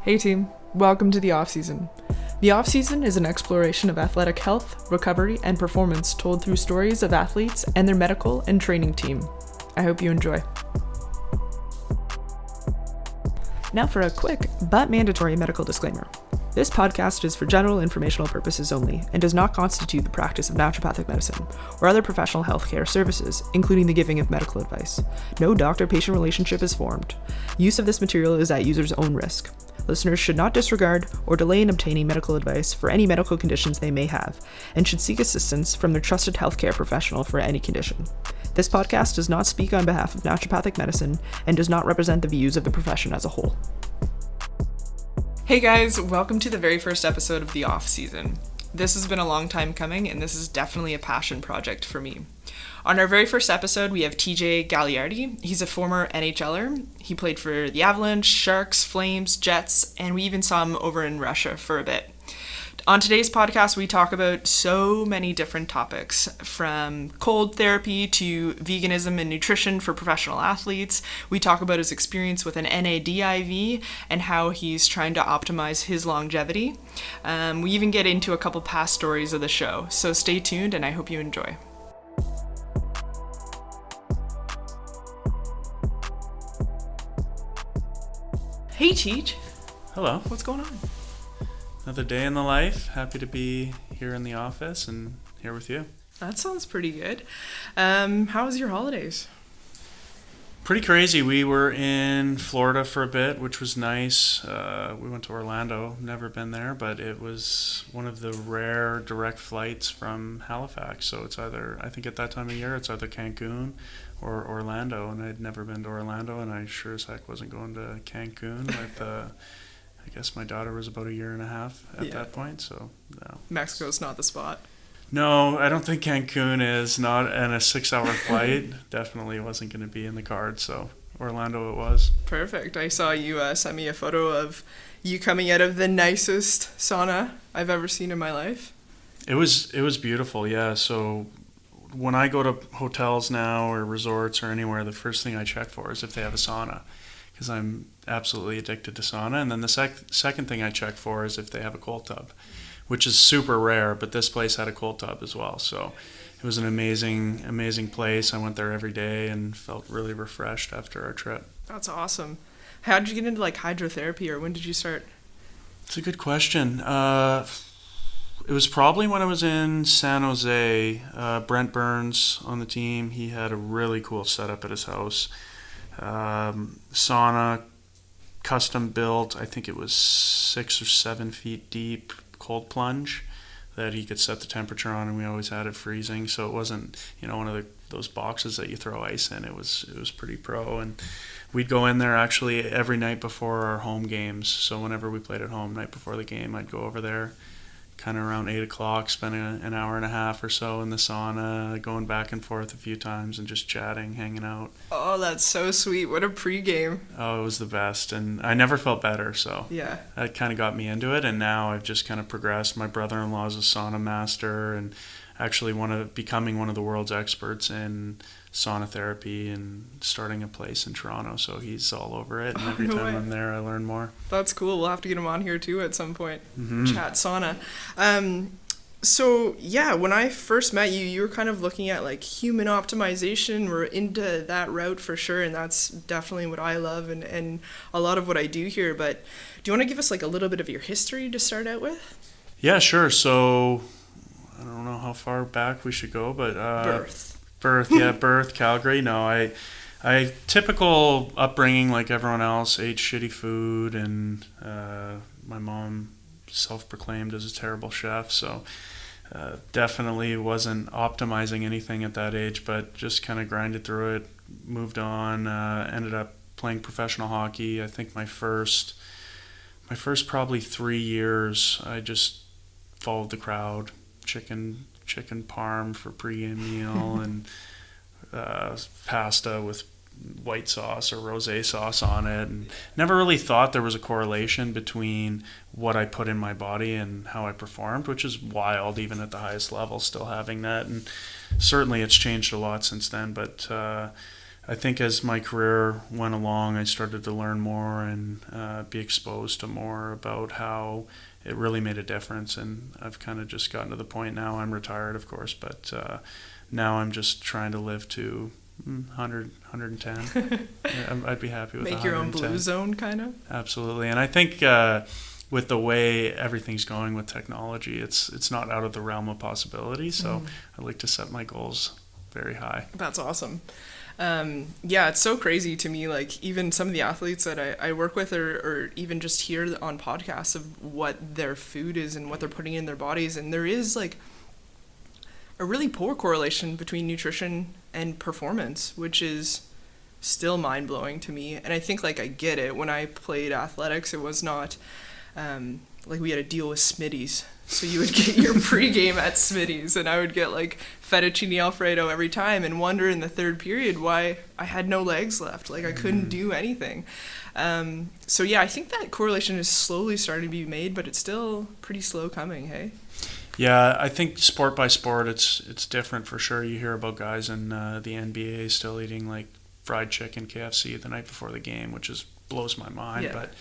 Hey team, welcome to the Offseason. The Offseason is an exploration of athletic health, recovery, and performance told through stories of athletes and their medical and training team. I hope you enjoy. Now for a quick but mandatory medical disclaimer. This podcast is for general informational purposes only and does not constitute the practice of naturopathic medicine or other professional healthcare services, including the giving of medical advice. No doctor-patient relationship is formed. Use of this material is at user's own risk. Listeners should not disregard or delay in obtaining medical advice for any medical conditions they may have, and should seek assistance from their trusted healthcare professional for any condition. This podcast does not speak on behalf of naturopathic medicine and does not represent the views of the profession as a whole. Hey guys, welcome to the very first episode of the Offseason. This has been a long time coming, and this is definitely a passion project for me. On our very first episode, we have Galiardi. He's a former NHLer. He played for the Avalanche, Sharks, Flames, Jets, and we even saw him over in Russia for a bit. On today's podcast, we talk about so many different topics, from cold therapy to veganism and nutrition for professional athletes. We talk about his experience with an NAD IV and how he's trying to optimize his longevity. We even get into a couple past stories of the show, so stay tuned and I hope you enjoy. Hey Teach. Hello. What's going on? Another day in the life. Happy to be here in the office and here with you. That sounds pretty good. How was your holidays? Pretty crazy. We were in Florida for a bit, which was nice. We went to Orlando. Never been there, but it was one of the rare direct flights from Halifax. So it's either, I think at that time of year, it's either Cancun or Orlando. And I'd never been to Orlando, and I sure as heck wasn't going to Cancun with... I guess my daughter was about a year and a half at that point, so no. Mexico's not the spot. No, I don't think Cancun is. Not in a 6-hour flight. Definitely wasn't going to be in the cards, so Orlando it was. Perfect. I saw you send me a photo of you coming out of the nicest sauna I've ever seen in my life. It was beautiful, yeah. So when I go to hotels now or resorts or anywhere, the first thing I check for is if they have a sauna, because I'm absolutely addicted to sauna. And then the second thing I check for is if they have a cold tub, which is super rare, but this place had a cold tub as well. So it was an amazing place. I went there every day and felt really refreshed after our trip. That's awesome. How did you get into hydrotherapy, or when did you start? It's a good question. It was probably when I was in San Jose. Brent Burns on the team, he had a really cool setup at his house. Sauna, custom built. I think it was 6 or 7 feet deep, cold plunge that he could set the temperature on, and we always had it freezing, so it wasn't one of those boxes that you throw ice in. It was pretty pro, and we'd go in there actually every night before our home games. So whenever we played at home, night before the game, I'd go over there kind of around 8 o'clock, spend an hour and a half or so in the sauna, going back and forth a few times and just chatting, hanging out. Oh, that's so sweet. What a pregame. Oh, it was the best. And I never felt better, so yeah, that kind of got me into it. And now I've just kind of progressed. My brother-in-law is a sauna master and actually becoming one of the world's experts in sauna therapy and starting a place in Toronto. So he's all over it. And every time I'm there, I learn more. That's cool. We'll have to get him on here too at some point. Mm-hmm. Chat sauna. So yeah, when I first met you, you were kind of looking at human optimization. We're into that route for sure, and that's definitely what I love and a lot of what I do here. But do you want to give us a little bit of your history to start out with? Yeah, sure. So I don't know how far back we should go, but birth, Calgary. No, I typical upbringing like everyone else, ate shitty food, and my mom self-proclaimed as a terrible chef, so definitely wasn't optimizing anything at that age, but just kind of grinded through it, moved on, ended up playing professional hockey. I think my first probably 3 years, I just followed the crowd, chicken parm for pregame meal and pasta with white sauce or rosé sauce on it, and never really thought there was a correlation between what I put in my body and how I performed, which is wild even at the highest level, still having that. And certainly it's changed a lot since then, but I think as my career went along, I started to learn more and be exposed to more about how it really made a difference. And I've kind of just gotten to the point now, I'm retired, of course, but now I'm just trying to live to 100, 110. I'd be happy with Make your own blue zone, kind of? Absolutely. And I think with the way everything's going with technology, it's not out of the realm of possibility. So I like to set my goals very high. That's awesome. Yeah, it's so crazy to me, like even some of the athletes that I work with or even just hear on podcasts of what their food is and what they're putting in their bodies. And there is like a really poor correlation between nutrition and performance, which is still mind-blowing to me. And I think like I get it. When I played athletics, it was not like we had to deal with Smitty's. So you would get your pregame at Smitty's, and I would get like fettuccine Alfredo every time and wonder in the third period why I had no legs left. Like I couldn't do anything. So yeah, I think that correlation is slowly starting to be made, but it's still pretty slow coming, hey? Yeah, I think sport by sport, it's different for sure. You hear about guys in the NBA still eating like fried chicken, KFC the night before the game, which blows my mind. Yeah. But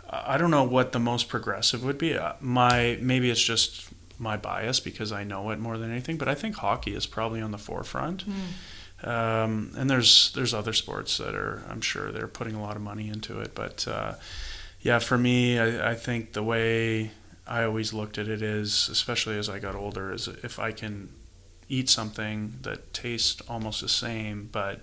I don't know what the most progressive would be. Maybe it's just my bias because I know it more than anything, but I think hockey is probably on the forefront. And there's other sports that I'm sure they're putting a lot of money into it. But yeah, for me, I think the way I always looked at it is, especially as I got older, is if I can eat something that tastes almost the same, but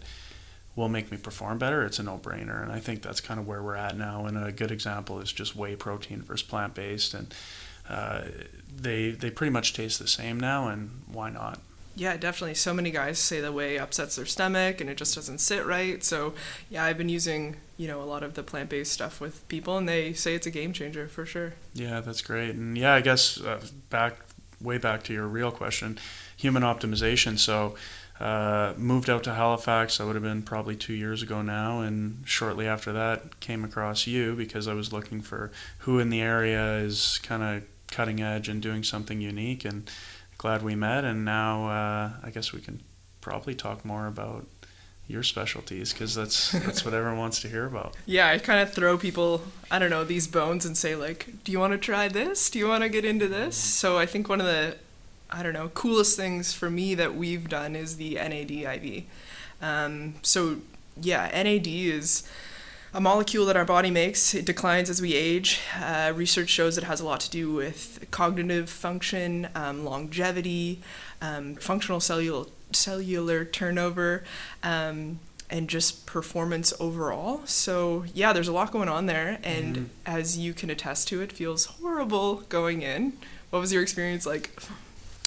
will make me perform better, it's a no-brainer. And I think that's kind of where we're at now. And a good example is just whey protein versus plant-based. And they pretty much taste the same now, and why not? Yeah, definitely. So many guys say the whey upsets their stomach and it just doesn't sit right. So yeah, I've been using, a lot of the plant-based stuff with people, and they say it's a game changer for sure. Yeah, that's great. And yeah, I guess way back to your real question, human optimization. So moved out to Halifax, that would have been probably 2 years ago now, and shortly after that came across you because I was looking for who in the area is kind of cutting edge and doing something unique, and glad we met. And now I guess we can probably talk more about your specialties, because that's what everyone wants to hear about. Yeah, I kind of throw people, these bones and say like, do you want to try this? Do you want to get into this? So I think one of the coolest things for me that we've done is the NAD IV. So yeah, NAD is a molecule that our body makes. It declines as we age. Research shows it has a lot to do with cognitive function, longevity, functional cellular turnover, and just performance overall. So yeah, there's a lot going on there, and as you can attest to, it feels horrible going in. What was your experience like?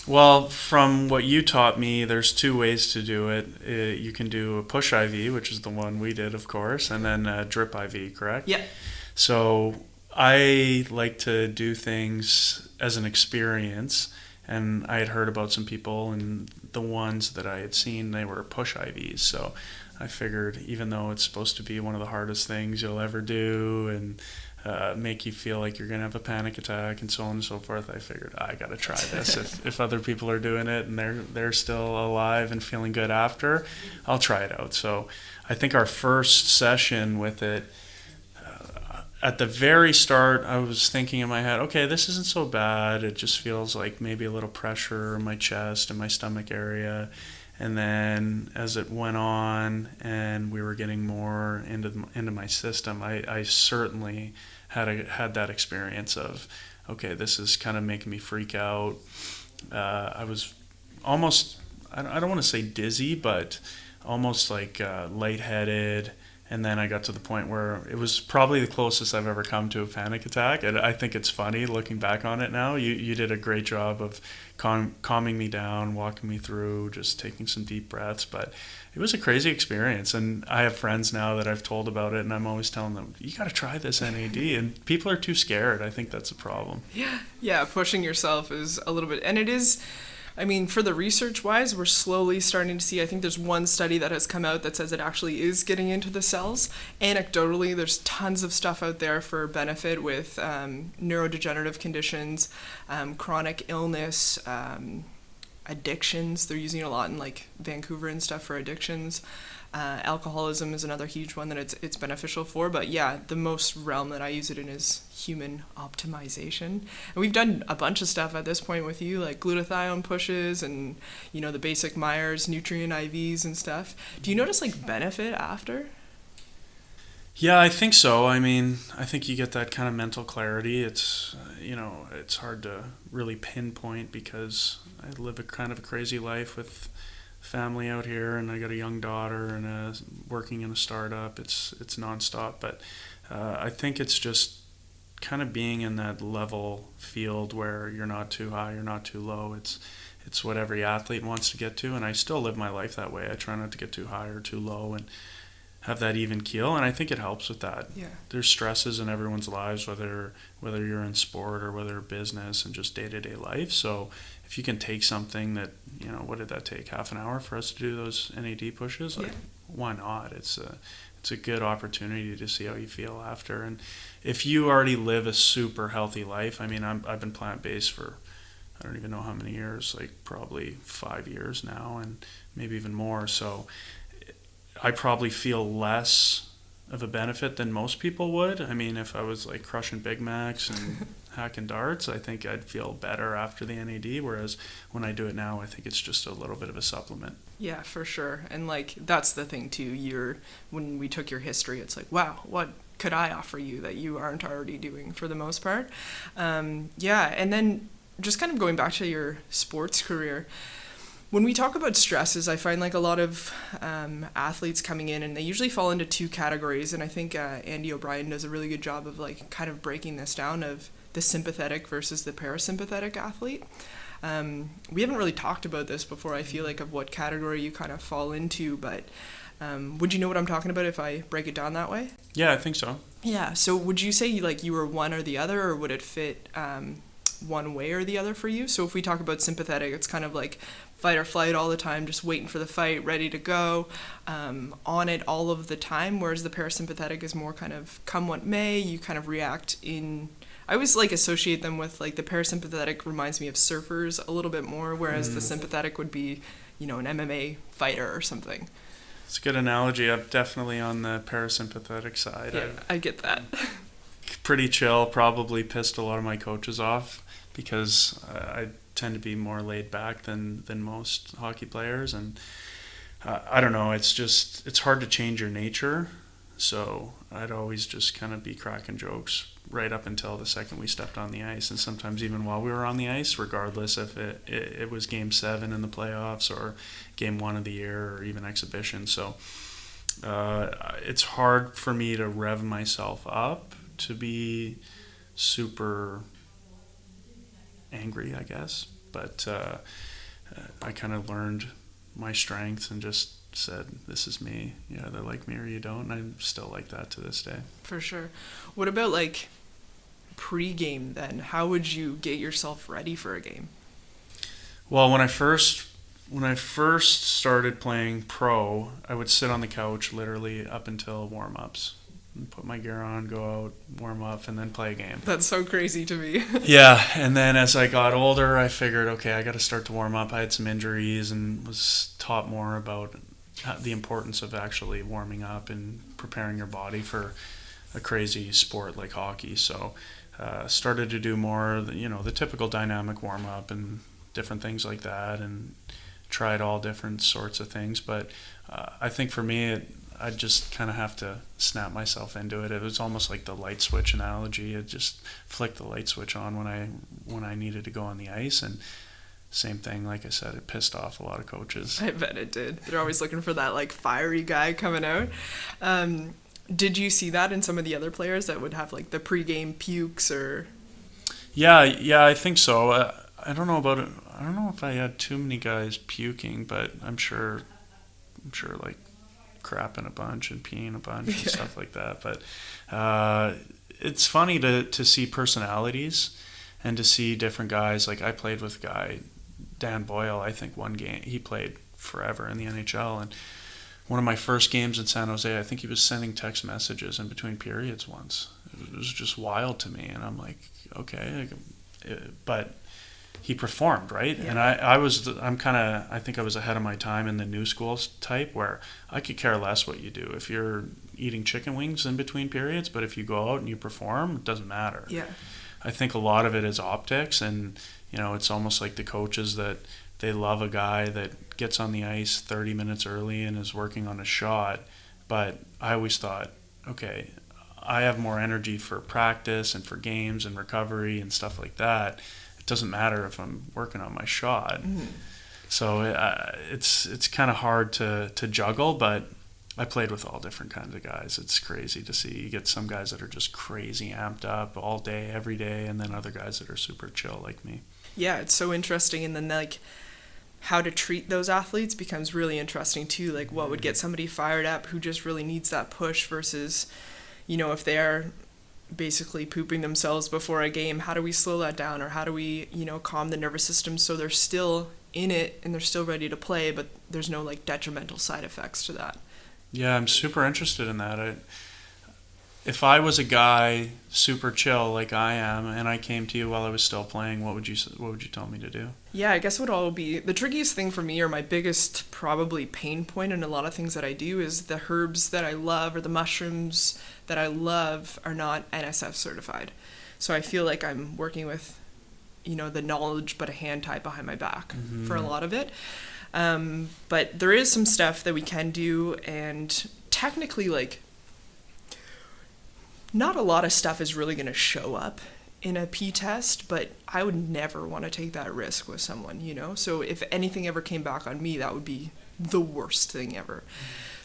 Well, from what you taught me, there's two ways to do it. You can do a push IV, which is the one we did, of course, and then a drip IV, correct? Yeah. So I like to do things as an experience, and I had heard about some people, and the ones that I had seen, they were push IVs. So I figured, even though it's supposed to be one of the hardest things you'll ever do, and make you feel like you're going to have a panic attack and so on and so forth, I figured I got to try this. If other people are doing it and they're still alive and feeling good after, I'll try it out. So I think our first session with it, at the very start, I was thinking in my head, okay, this isn't so bad. It just feels like maybe a little pressure in my chest and my stomach area. And then as it went on and we were getting more into my system, I certainly had that experience of, okay, this is kind of making me freak out. I was almost, I don't want to say dizzy, but almost like lightheaded. And then I got to the point where it was probably the closest I've ever come to a panic attack. And I think it's funny looking back on it now. You did a great job of calming me down, walking me through, just taking some deep breaths. But it was a crazy experience. And I have friends now that I've told about it, and I'm always telling them, you got to try this NAD. And people are too scared. I think that's a problem. Yeah, pushing yourself is a little bit. And it is... for the research-wise, we're slowly starting to see, I think there's one study that has come out that says it actually is getting into the cells. Anecdotally, there's tons of stuff out there for benefit with neurodegenerative conditions, chronic illness, addictions. They're using it a lot in like Vancouver and stuff for addictions. Alcoholism is another huge one that it's beneficial for. But yeah, the most realm that I use it in is human optimization. And we've done a bunch of stuff at this point with you, like glutathione pushes and, the basic Myers nutrient IVs and stuff. Do you notice like benefit after? Yeah, I think so. I mean, I think you get that kind of mental clarity. It's, it's hard to really pinpoint because I live a kind of a crazy life with family out here, and I got a young daughter and working in a startup. It's nonstop, but I think it's just kind of being in that level field where you're not too high, you're not too low. It's what every athlete wants to get to, and I still live my life that way. I try not to get too high or too low, and have that even keel, and I think it helps with that. Yeah. There's stresses in everyone's lives, whether you're in sport or whether business and just day-to-day life. So if you can take something that, what did that take? Half an hour for us to do those NAD pushes? Like, why not? It's a good opportunity to see how you feel after. And if you already live a super healthy life, I mean, I've been plant-based for, I don't even know how many years, like probably 5 years now, and maybe even more. So I probably feel less of a benefit than most people would. I mean, if I was like crushing Big Macs and hacking darts, I think I'd feel better after the NAD, whereas when I do it now, I think it's just a little bit of a supplement. Yeah, for sure. And like that's the thing too. When we took your history, it's like, wow, what could I offer you that you aren't already doing for the most part? Yeah, and then just kind of going back to your sports career, when we talk about stresses, I find like a lot of athletes coming in, and they usually fall into two categories. And I think Andy O'Brien does a really good job of like kind of breaking this down of the sympathetic versus the parasympathetic athlete. We haven't really talked about this before, I feel like, of what category you kind of fall into, but would you know what I'm talking about if I break it down that way? Yeah, I think so. Yeah, so would you say like you were one or the other, or would it fit one way or the other for you? So if we talk about sympathetic, it's kind of like fight or flight all the time, just waiting for the fight, ready to go, on it all of the time, whereas the parasympathetic is more kind of come what may, you kind of react in... I always like associate them with like the parasympathetic reminds me of surfers a little bit more, whereas the sympathetic would be, an MMA fighter or something. It's a good analogy. I'm definitely on the parasympathetic side. Yeah, I get that. Pretty chill, probably pissed a lot of my coaches off because I tend to be more laid back than most hockey players, and I don't know, it's hard to change your nature, so I'd always just kind of be cracking jokes right up until the second we stepped on the ice, and sometimes even while we were on the ice, regardless if it was game 7 in the playoffs or game 1 of the year or even exhibition. So it's hard for me to rev myself up to be super angry, I guess, but I kind of learned my strengths and just said, this is me. You either like me or you don't, and I'm still like that to this day. For sure. What about like pre-game then? How would you get yourself ready for a game? Well, when I first started playing pro, I would sit on the couch literally up until warm-ups. Put my gear on, go out, warm up, and then play a game. That's so crazy to me. Yeah, and then as I got older, I figured, okay, I got to start to warm up. I had some injuries and was taught more about the importance of actually warming up and preparing your body for a crazy sport like hockey. So started to do more, the typical dynamic warm up and different things like that, and tried all different sorts of things. But I think for me, I just kind of have to snap myself into it. It was almost like the light switch analogy. It just flicked the light switch on when I needed to go on the ice, and same thing, like I said, it pissed off a lot of coaches. I bet it did. They're always looking for that like fiery guy coming out. Did you see that in some of the other players that would have like the pregame pukes or? Yeah, I think so. I don't know about it. I don't know if I had too many guys puking, but I'm sure like crapping a bunch and peeing a bunch and stuff like that. But it's funny to see personalities and to see different guys. Like I played with a guy, Dan Boyle, I think one game, he played forever in the NHL, and one of my first games in San Jose, I think he was sending text messages in between periods once. It was just wild to me, and I'm like, okay, but he performed, right? Yeah. And I think I was ahead of my time in the new school type where I could care less what you do. If you're eating chicken wings in between periods, but if you go out and you perform, it doesn't matter. Yeah. I think a lot of it is optics, and it's almost like the coaches that they love a guy that gets on the ice 30 minutes early and is working on a shot. But I always thought, okay, I have more energy for practice and for games and recovery and stuff like that. It doesn't matter if I'm working on my shot. Mm-hmm. So it's kind of hard to juggle, but I played with all different kinds of guys. It's crazy to see. You get some guys that are just crazy amped up all day, every day, and then other guys that are super chill like me. Yeah, it's so interesting. And then like how to treat those athletes becomes really interesting too. Like what would get somebody fired up who just really needs that push versus, if they are basically pooping themselves before a game, how do we slow that down, or how do we, calm the nervous system so they're still in it and they're still ready to play, but there's no like detrimental side effects to that. Yeah, I'm super interested in that. If I was a guy super chill like I am, and I came to you while I was still playing, what would you tell me to do? Yeah, I guess what all would be the trickiest thing for me, or my biggest probably pain point in a lot of things that I do, is the herbs that I love or the mushrooms that I love are not NSF certified. So I feel like I'm working with, the knowledge but a hand tied behind my back for a lot of it. But there is some stuff that we can do, and technically, like, not a lot of stuff is really going to show up in a P test, but I would never want to take that risk with someone, So if anything ever came back on me, that would be the worst thing ever.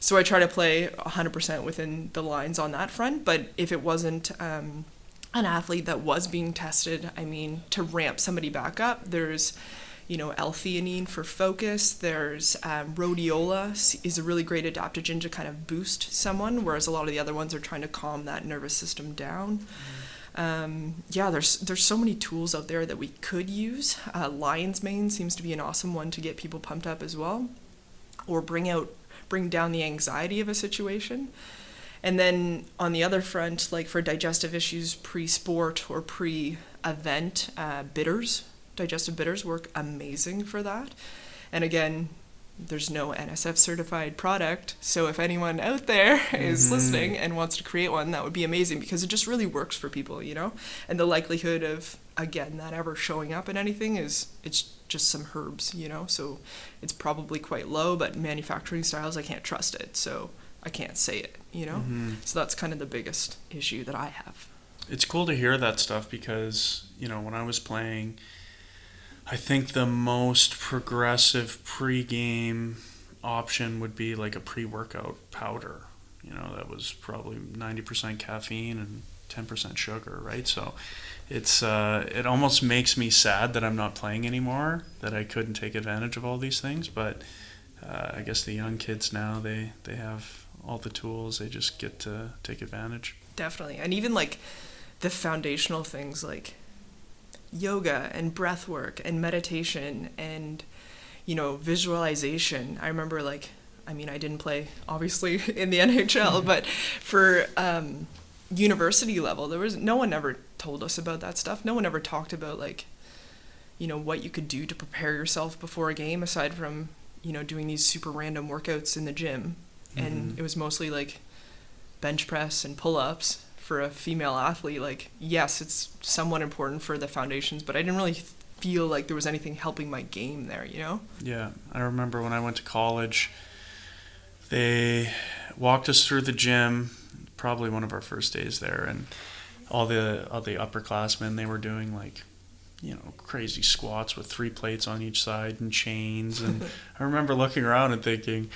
So I try to play 100% within the lines on that front, but if it wasn't an athlete that was being tested, to ramp somebody back up, there's L-theanine for focus. There's rhodiola is a really great adaptogen to kind of boost someone, whereas a lot of the other ones are trying to calm that nervous system down. There's so many tools out there that we could use. Lion's mane seems to be an awesome one to get people pumped up as well, or bring down the anxiety of a situation. And then on the other front, like for digestive issues pre-sport or pre-event, bitters. Digestive bitters work amazing for that. And again, there's no NSF certified product, so if anyone out there is listening and wants to create one, that would be amazing, because it just really works for people, and the likelihood of, again, that ever showing up in anything it's just some herbs, so it's probably quite low, but manufacturing styles, I can't trust it, so I can't say it, so that's kind of the biggest issue that I have. It's cool to hear that stuff, because when I was playing, I think the most progressive pre-game option would be like a pre-workout powder. That was probably 90% caffeine and 10% sugar, right? So it almost makes me sad that I'm not playing anymore, that I couldn't take advantage of all these things. But I guess the young kids now, they have all the tools. They just get to take advantage. Definitely. And even like the foundational things like yoga and breath work and meditation and visualization. I remember I didn't play obviously in the NHL, but for university level, no one ever told us about that stuff. No one ever talked about what you could do to prepare yourself before a game, aside from doing these super random workouts in the gym. And it was mostly like bench press and pull-ups. For a female athlete, yes, it's somewhat important for the foundations, but I didn't really feel like there was anything helping my game there, Yeah, I remember when I went to college, they walked us through the gym, probably one of our first days there, and all the upperclassmen, they were doing crazy squats with 3 plates on each side and chains, and I remember looking around and thinking,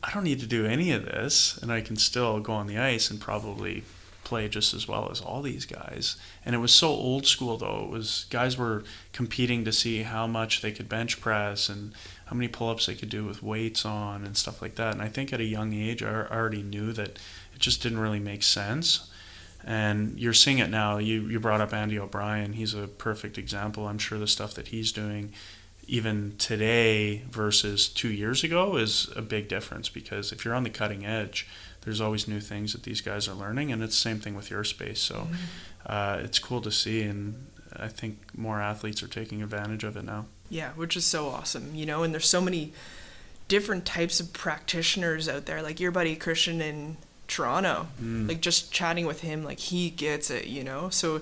I don't need to do any of this, and I can still go on the ice and probably play just as well as all these guys. And it was so old school, though. It was guys were competing to see how much they could bench press and how many pull-ups they could do with weights on and stuff like that. And I think at a young age, I already knew that it just didn't really make sense. And you're seeing it now. You brought up Andy O'Brien. He's a perfect example. I'm sure the stuff that he's doing even today versus 2 years ago is a big difference, because if you're on the cutting edge, there's always new things that these guys are learning, and it's the same thing with your space. So it's cool to see, and I think more athletes are taking advantage of it now. Yeah, which is so awesome, and there's so many different types of practitioners out there, like your buddy Christian in Toronto, like just chatting with him, like he gets it, so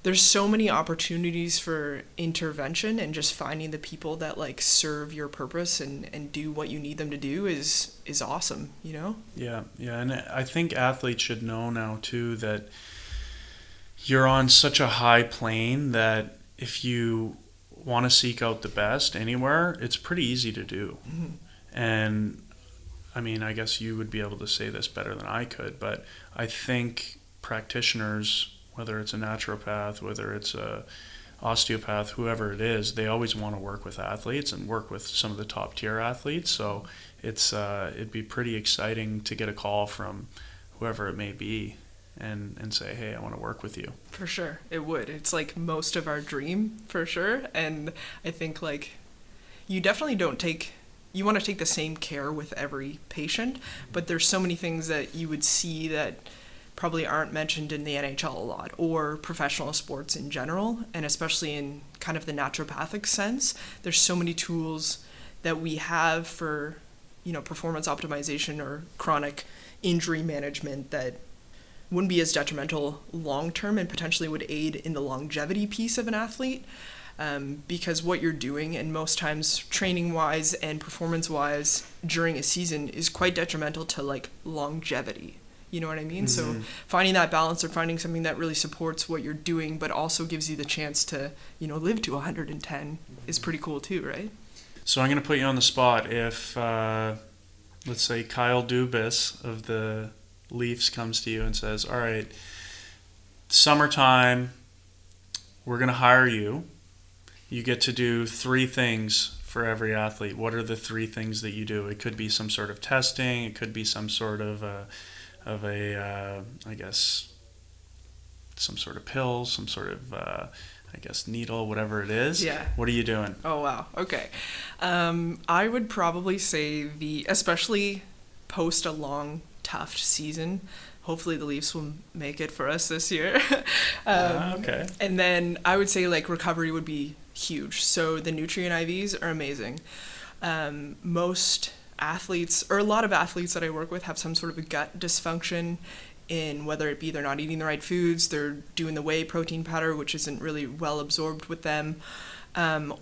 there's so many opportunities for intervention, and just finding the people that like serve your purpose and do what you need them to do is awesome, Yeah, and I think athletes should know now too that you're on such a high plane that if you want to seek out the best anywhere, it's pretty easy to do. And I mean, I guess you would be able to say this better than I could, but I think practitioners, whether it's a naturopath, whether it's a osteopath, whoever it is, they always want to work with athletes and work with some of the top tier athletes. So it'd be pretty exciting to get a call from whoever it may be and say, hey, I want to work with you. For sure, it would. It's like most of our dream, for sure. And I think like you definitely you want to take the same care with every patient, but there's so many things that you would see that probably aren't mentioned in the NHL a lot, or professional sports in general, and especially in kind of the naturopathic sense. There's so many tools that we have for, performance optimization or chronic injury management that wouldn't be as detrimental long term and potentially would aid in the longevity piece of an athlete. Because what you're doing, and most times training wise and performance wise during a season, is quite detrimental to like longevity. You know what I mean? So finding that balance, or finding something that really supports what you're doing but also gives you the chance to, live to 110 is pretty cool too, right? So I'm going to put you on the spot. If, let's say, Kyle Dubas of the Leafs comes to you and says, all right, summertime, we're going to hire you. You get to do 3 things for every athlete. What are the 3 things that you do? It could be some sort of testing. It could be some sort of I guess, some sort of pill, some sort of, needle, whatever it is. Yeah. What are you doing? Oh, wow. Okay. I would probably say especially post a long, tough season, hopefully the Leafs will make it for us this year. Okay. And then I would say like recovery would be huge. So the nutrient IVs are amazing. Most athletes, or a lot of athletes that I work with, have some sort of a gut dysfunction, in whether it be they're not eating the right foods, they're doing the whey protein powder, which isn't really well absorbed with them,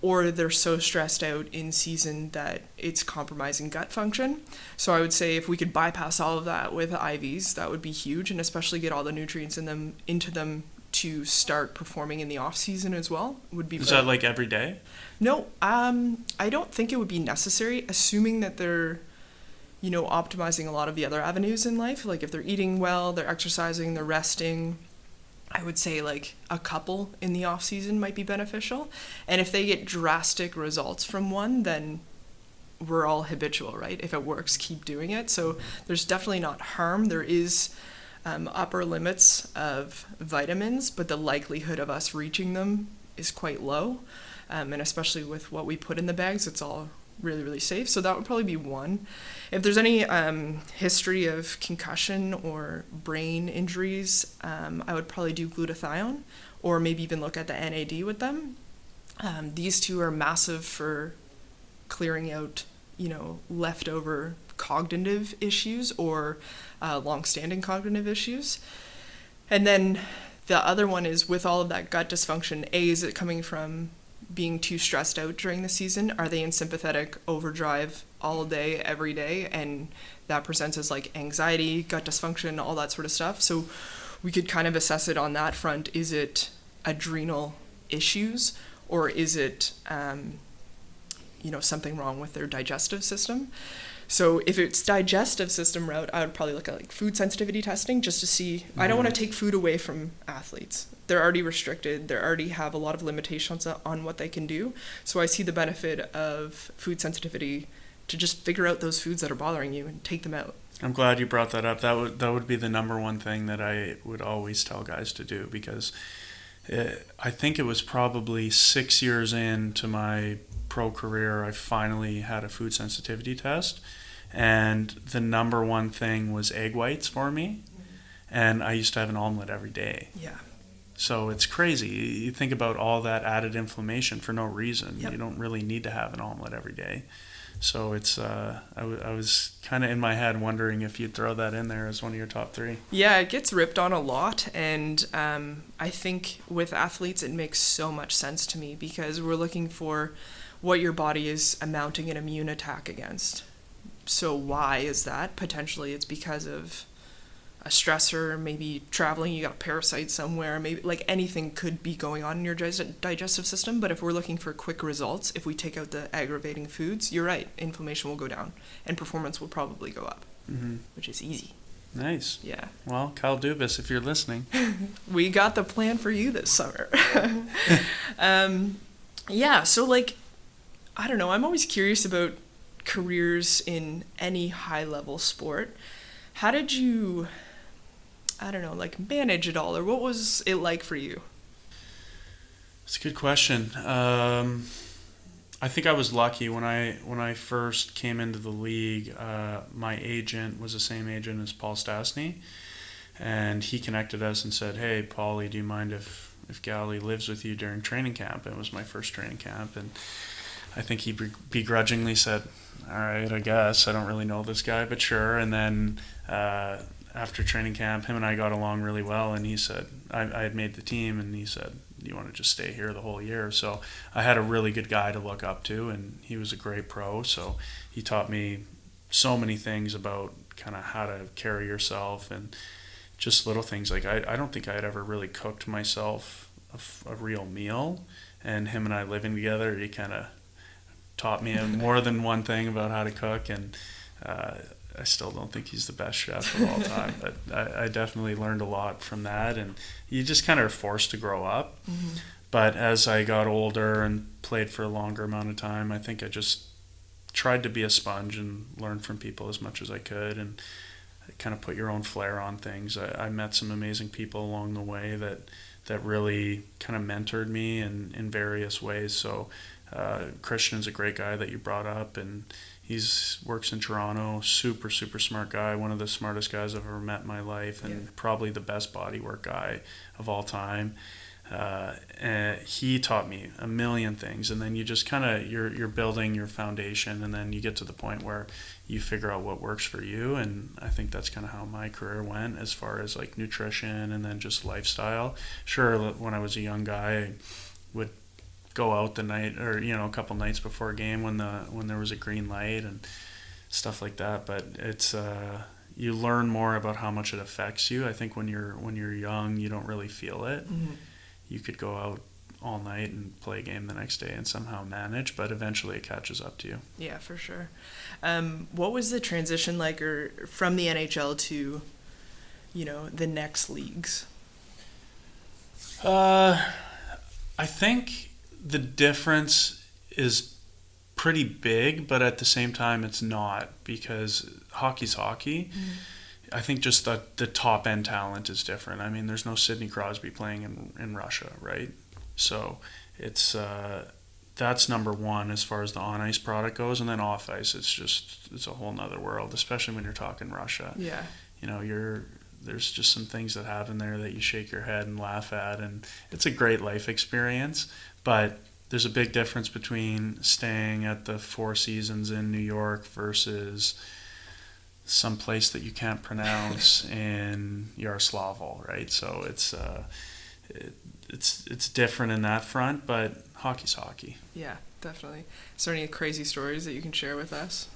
or they're so stressed out in season that it's compromising gut function. So I would say if we could bypass all of that with IVs, that would be huge, and especially get all the nutrients into them to start performing in the off season as well would be. Is that like every day? No, I don't think it would be necessary, assuming that they're, optimizing a lot of the other avenues in life. Like if they're eating well, they're exercising, they're resting. I would say like a couple in the off season might be beneficial. And if they get drastic results from one, then we're all habitual, right? If it works, keep doing it. So there's definitely not harm. There is upper limits of vitamins, but the likelihood of us reaching them is quite low. And especially with what we put in the bags, it's all really, really safe. So that would probably be one. If there's any history of concussion or brain injuries, I would probably do glutathione, or maybe even look at the NAD with them. These two are massive for clearing out, leftover cognitive issues or long-standing cognitive issues. And then the other one is, with all of that gut dysfunction, is it coming from being too stressed out during the season? Are they in sympathetic overdrive all day, every day? And that presents as like anxiety, gut dysfunction, all that sort of stuff. So we could kind of assess it on that front. Is it adrenal issues, or is it, something wrong with their digestive system? So if it's digestive system route, I would probably look at like food sensitivity testing, just to see. I don't want to take food away from athletes. They're already restricted. They already have a lot of limitations on what they can do. So I see the benefit of food sensitivity to just figure out those foods that are bothering you and take them out. I'm glad you brought that up. That would be the number one thing that I would always tell guys to do, because I think it was probably 6 years into my pro career, I finally had a food sensitivity test, and the number one thing was egg whites for me, and I used to have an omelet every day. Yeah. So it's crazy. You think about all that added inflammation for no reason. Yep. You don't really need to have an omelet every day. So it's I was kind of in my head wondering if you'd throw that in there as one of your top 3. Yeah, it gets ripped on a lot, and I think with athletes it makes so much sense to me because we're looking for what your body is mounting an immune attack against. So why is that? Potentially it's because of a stressor, maybe traveling, you got a parasite somewhere, maybe like anything could be going on in your digestive system. But if we're looking for quick results, if we take out the aggravating foods, you're right, inflammation will go down and performance will probably go up, which is easy. Nice. Yeah. Well, Kyle Dubas, if you're listening. We got the plan for you this summer. Yeah, so like, I don't know, I'm always curious about careers in any high-level sport. How did you, I don't know, like manage it all, or what was it like for you? It's a good question. I think I was lucky when I first came into the league. My agent was the same agent as Paul Stastny, and he connected us and said, "Hey, Paulie, do you mind if Gali lives with you during training camp?" And it was my first training camp, and I think he begrudgingly said, "All right, I guess. I don't really know this guy, but sure." And then after training camp, him and I got along really well, and he said, I had made the team, and he said, "Do you want to just stay here the whole year?" So I had a really good guy to look up to, and he was a great pro, so he taught me so many things about kind of how to carry yourself and just little things. Like I don't think I had ever really cooked myself a real meal, and him and I living together, he kind of taught me more than one thing about how to cook, and I still don't think he's the best chef of all time, but I definitely learned a lot from that, and you just kind of are forced to grow up. Mm-hmm. But as I got older and played for a longer amount of time, I think I just tried to be a sponge and learn from people as much as I could, and kind of put your own flair on things. I met some amazing people along the way that really kind of mentored me in various ways. So Christian's a great guy that you brought up, and he's works in Toronto. Super smart guy, one of the smartest guys I've ever met in my life, and probably the best bodywork guy of all time. And he taught me a million things, and then you just kind of you're building your foundation, and then you get to the point where you figure out what works for you. And I think that's kind of how my career went as far as like nutrition and then just lifestyle. Sure, when I was a young guy, I would go out the night, or a couple nights before a game when there was a green light and stuff like that. But it's you learn more about how much it affects you. I think when you're young, you don't really feel it. Mm-hmm. You could go out all night and play a game the next day and somehow manage, but eventually it catches up to you. Yeah, for sure. What was the transition like, or from the NHL to the next leagues? I think the difference is pretty big, but at the same time it's not, because hockey's hockey. Mm-hmm. I think just the top end talent is different. I mean, there's no Sidney Crosby playing in Russia, right? So it's that's number one as far as the on ice product goes, and then off ice, it's a whole nother world, especially when you're talking Russia. Yeah. There's just some things that happen there that you shake your head and laugh at, and it's a great life experience. But there's a big difference between staying at the Four Seasons in New York versus some place that you can't pronounce in Yaroslavl, right? So it's different in that front, but hockey's hockey. Yeah, definitely. Is there any crazy stories that you can share with us?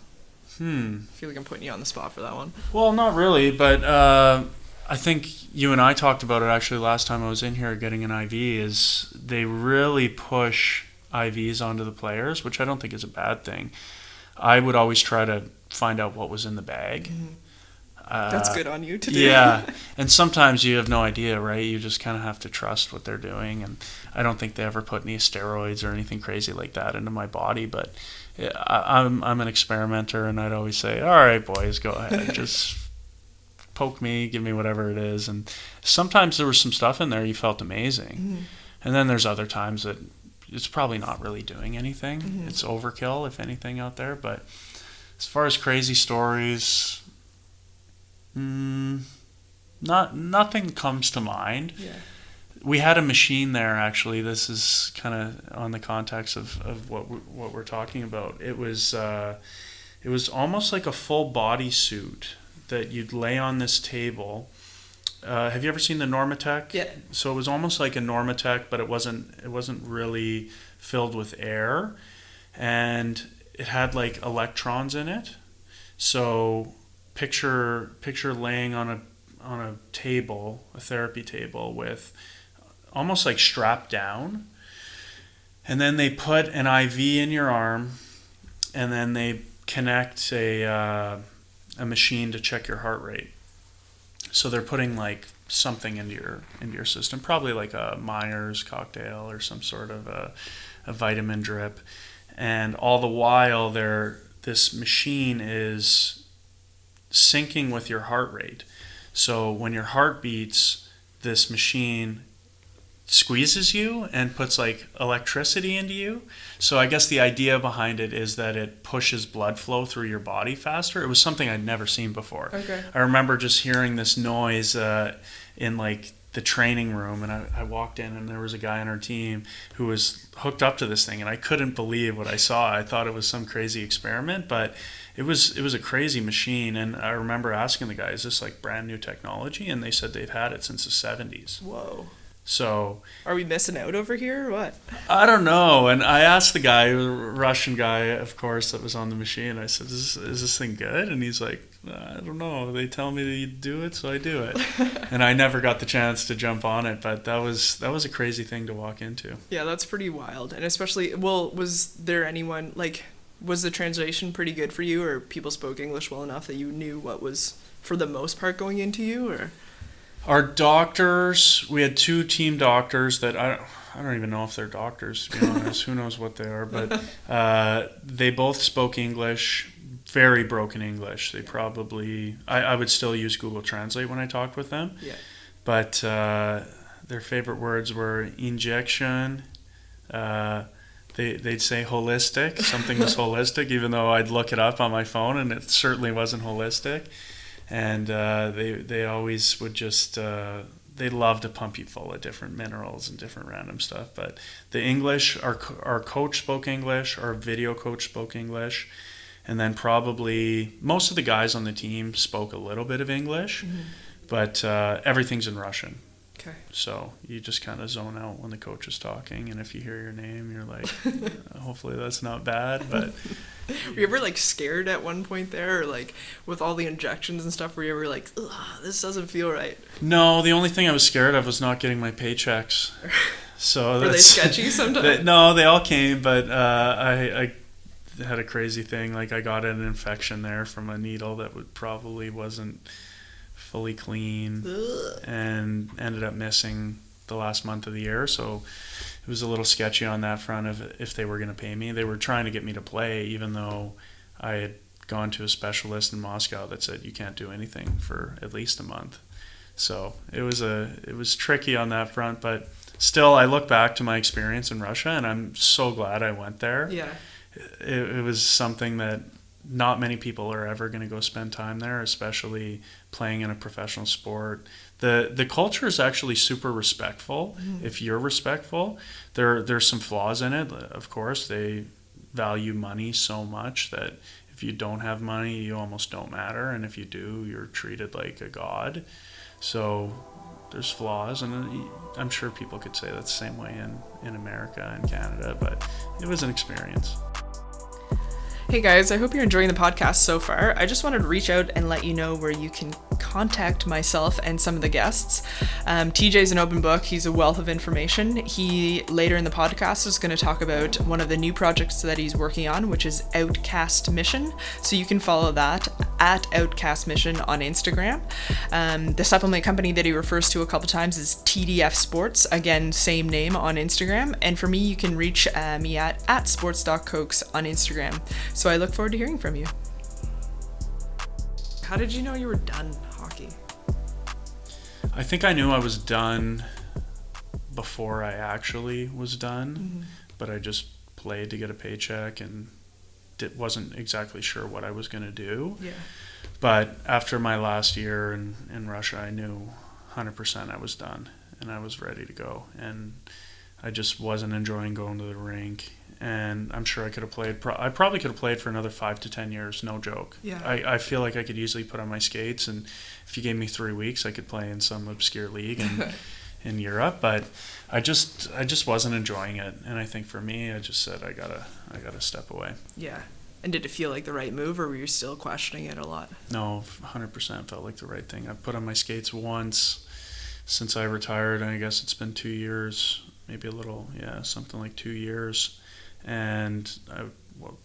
I feel like I'm putting you on the spot for that one. Well, not really, but I think you and I talked about it actually last time I was in here getting an IV, is they really push IVs onto the players, which I don't think is a bad thing. I would always try to find out what was in the bag. Mm-hmm. That's good on you to do. Yeah, and sometimes you have no idea, right? You just kind of have to trust what they're doing, and I don't think they ever put any steroids or anything crazy like that into my body, but I'm an experimenter, and I'd always say, all right, boys, go ahead, just poke me, give me whatever it is. And sometimes there was some stuff in there you felt amazing, mm-hmm. and then there's other times that it's probably not really doing anything. Mm-hmm. It's overkill, if anything, out there. But as far as crazy stories, nothing comes to mind. Yeah. we had a machine there, actually. This is kind of on the context of what we're talking about. It was almost like a full body suit that you'd lay on this table. Have you ever seen the Normatec? Yeah. So it was almost like a Normatec, but it wasn't really filled with air, and it had like electrons in it. So picture laying on a table, a therapy table, with almost like strapped down, and then they put an IV in your arm, and then they connect a machine to check your heart rate. So they're putting like something into your system, probably like a Myers cocktail or some sort of a vitamin drip, and all the while this machine is syncing with your heart rate. So when your heart beats, this machine squeezes you and puts like electricity into you. So I guess the idea behind it is that it pushes blood flow through your body faster. It was something I'd never seen before. Okay. I remember just hearing this noise in like the training room, and I walked in, and there was a guy on our team who was hooked up to this thing, and I couldn't believe what I saw. I thought it was some crazy experiment, but it was a crazy machine. And I remember asking the guy, is this like brand new technology? And they said they've had it since the 70s. Whoa. So are we missing out over here or what? I don't know. And I asked the guy, a Russian guy, of course, that was on the machine. I said, is this thing good? And he's like, I don't know. They tell me to do it, so I do it. And I never got the chance to jump on it, but that was a crazy thing to walk into. Yeah, that's pretty wild. And especially, well, was there anyone, like, was the translation pretty good for you, or people spoke English well enough that you knew what was, for the most part, going into you, or? Our doctors, we had 2 team doctors that I don't even know if they're doctors, to be honest. Who knows what they are, but they both spoke English, very broken English. They probably, I would still use Google Translate when I talked with them. Yeah. But their favorite words were injection. They'd say holistic. Something was holistic, even though I'd look it up on my phone, and it certainly wasn't holistic. And they always would just they love to pump you full of different minerals and different random stuff. But the English, our coach spoke English, our video coach spoke English, and then probably most of the guys on the team spoke a little bit of English, but everything's in Russian. Okay. So you just kind of zone out when the coach is talking, and if you hear your name, you're like, hopefully that's not bad. But were you ever like scared at one point there, or like with all the injections and stuff? Were you ever like, ugh, this doesn't feel right? No, the only thing I was scared of was not getting my paychecks. So were they sketchy sometimes? No, they all came, but I had a crazy thing. Like I got an infection there from a needle that probably wasn't fully clean. Ugh. And ended up missing the last month of the year. So it was a little sketchy on that front of if they were going to pay me. They were trying to get me to play, even though I had gone to a specialist in Moscow that said you can't do anything for at least a month. So it was tricky on that front, but still I look back to my experience in Russia, and I'm so glad I went there. Yeah. It was something that not many people are ever going to go spend time there, especially playing in a professional sport. The culture is actually super respectful. If you're respectful, there's some flaws in it. Of course, they value money so much that if you don't have money, you almost don't matter, and if you do, you're treated like a god. So there's flaws, and I'm sure people could say that's the same way in America and Canada, but it was an experience. Hey guys, I hope you're enjoying the podcast so far. I just wanted to reach out and let you know where you can contact myself and some of the guests. TJ's an open book. He's a wealth of information. He, later in the podcast, is going to talk about one of the new projects that he's working on, which is Outcast Mission. So you can follow that at Outcast Mission on Instagram. The supplement company that he refers to a couple times is TDF Sports. Again, same name on Instagram. And for me, you can reach me at sports.cokes on Instagram. So I look forward to hearing from you. How did you know you were done hockey? I think I knew I was done before I actually was done, but I just played to get a paycheck and wasn't exactly sure what I was going to do. Yeah. But after my last year in Russia, I knew 100% I was done. and I was ready to go. And I just wasn't enjoying going to the rink. And I'm sure I could have played. I probably could have played for another 5 to 10 years, no joke. Yeah. I feel like I could easily put on my skates, and if you gave me 3 weeks, I could play in some obscure league in Europe. But I just wasn't enjoying it, and I think for me, I just said I gotta step away. Yeah. And did it feel like the right move, or were you still questioning it a lot? No, 100% felt like the right thing. I've put on my skates once since I retired, and I guess it's been 2 years, maybe a little, something like 2 years. And I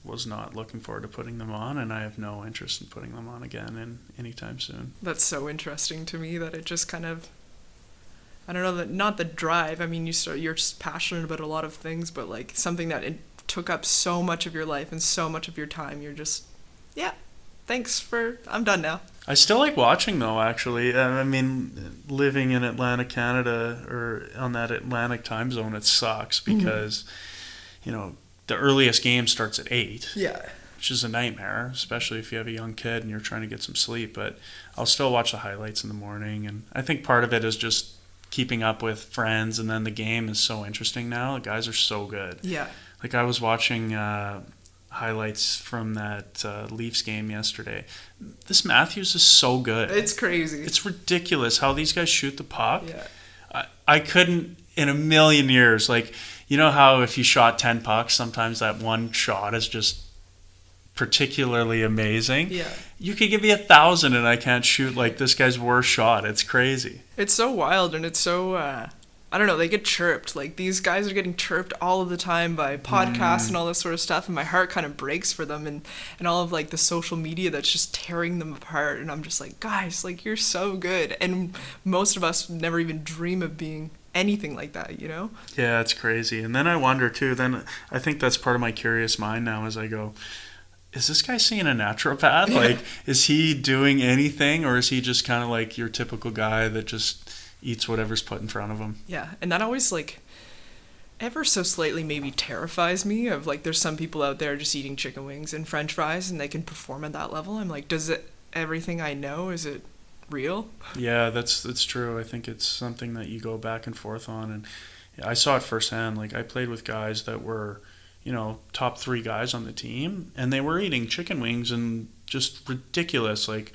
was not looking forward to putting them on, and I have no interest in putting them on again anytime soon. That's so interesting to me that it just kind of, I don't know, that not the drive. I mean, you're just passionate about a lot of things, but like something that it took up so much of your life and so much of your time, you're just, I'm done now. I still like watching, though, actually. I mean, living in Atlantic, Canada, or on that Atlantic time zone, it sucks because, the earliest game starts at 8. Yeah. Which is a nightmare, especially if you have a young kid and you're trying to get some sleep. But I'll still watch the highlights in the morning. And I think part of it is just keeping up with friends. And then the game is so interesting now. The guys are so good. Yeah. Like I was watching highlights from that Leafs game yesterday. This Matthews is so good. It's crazy. It's ridiculous how these guys shoot the puck. Yeah. I couldn't in a million years. Like, you know how if you shot 10 pucks, sometimes that one shot is just particularly amazing? Yeah. You could give me 1,000 and I can't shoot like this guy's worst shot. It's crazy. It's so wild, and it's so, I don't know, they get chirped. Like, these guys are getting chirped all of the time by podcasts and all this sort of stuff, and my heart kind of breaks for them, and all of, like, the social media that's just tearing them apart, and I'm just like, guys, like, you're so good. And most of us never even dream of being anything like that, Yeah, it's crazy. And then I wonder too, I think that's part of my curious mind now as I go, is this guy seeing a naturopath? Like, is he doing anything, or is he just kind of like your typical guy that just eats whatever's put in front of him? Yeah, and that always, like, ever so slightly maybe terrifies me of, like, there's some people out there just eating chicken wings and french fries and they can perform at that level. I'm like, everything I know, is it real? Yeah, that's true. I think it's something that you go back and forth on, and I saw it firsthand. Like, I played with guys that were, top 3 guys on the team, and they were eating chicken wings and just ridiculous, like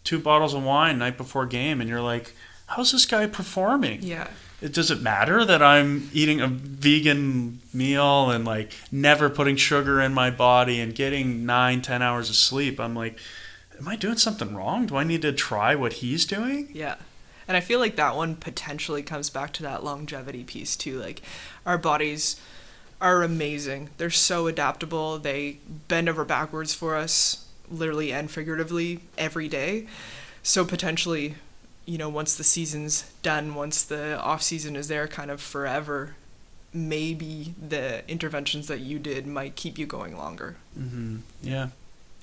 2 bottles of wine night before game, and you're like, how's this guy performing? Yeah. Does it matter that I'm eating a vegan meal and like never putting sugar in my body and getting 9-10 hours of sleep? I'm like, am I doing something wrong? Do I need to try what he's doing? Yeah. And I feel like that one potentially comes back to that longevity piece too. Like, our bodies are amazing. They're so adaptable. They bend over backwards for us, literally and figuratively, every day. So potentially, once the season's done, once the off-season is there kind of forever, maybe the interventions that you did might keep you going longer. Mm-hmm. Yeah.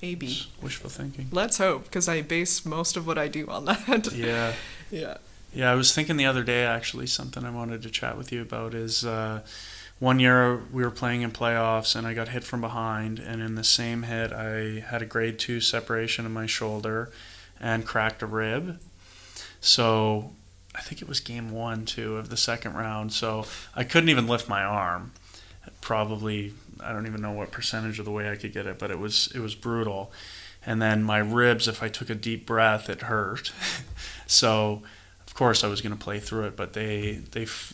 Maybe. It's wishful thinking. Let's hope, because I base most of what I do on that. Yeah. Yeah. Yeah, I was thinking the other day, actually, something I wanted to chat with you about is one year we were playing in playoffs and I got hit from behind, and in the same hit I had a grade 2 separation of my shoulder and cracked a rib. So I think it was game 1 too of the second round, so I couldn't even lift my arm. Probably, I don't even know what percentage of the way I could get it, but it was brutal. And then my ribs, if I took a deep breath, it hurt. So of course I was going to play through it, but they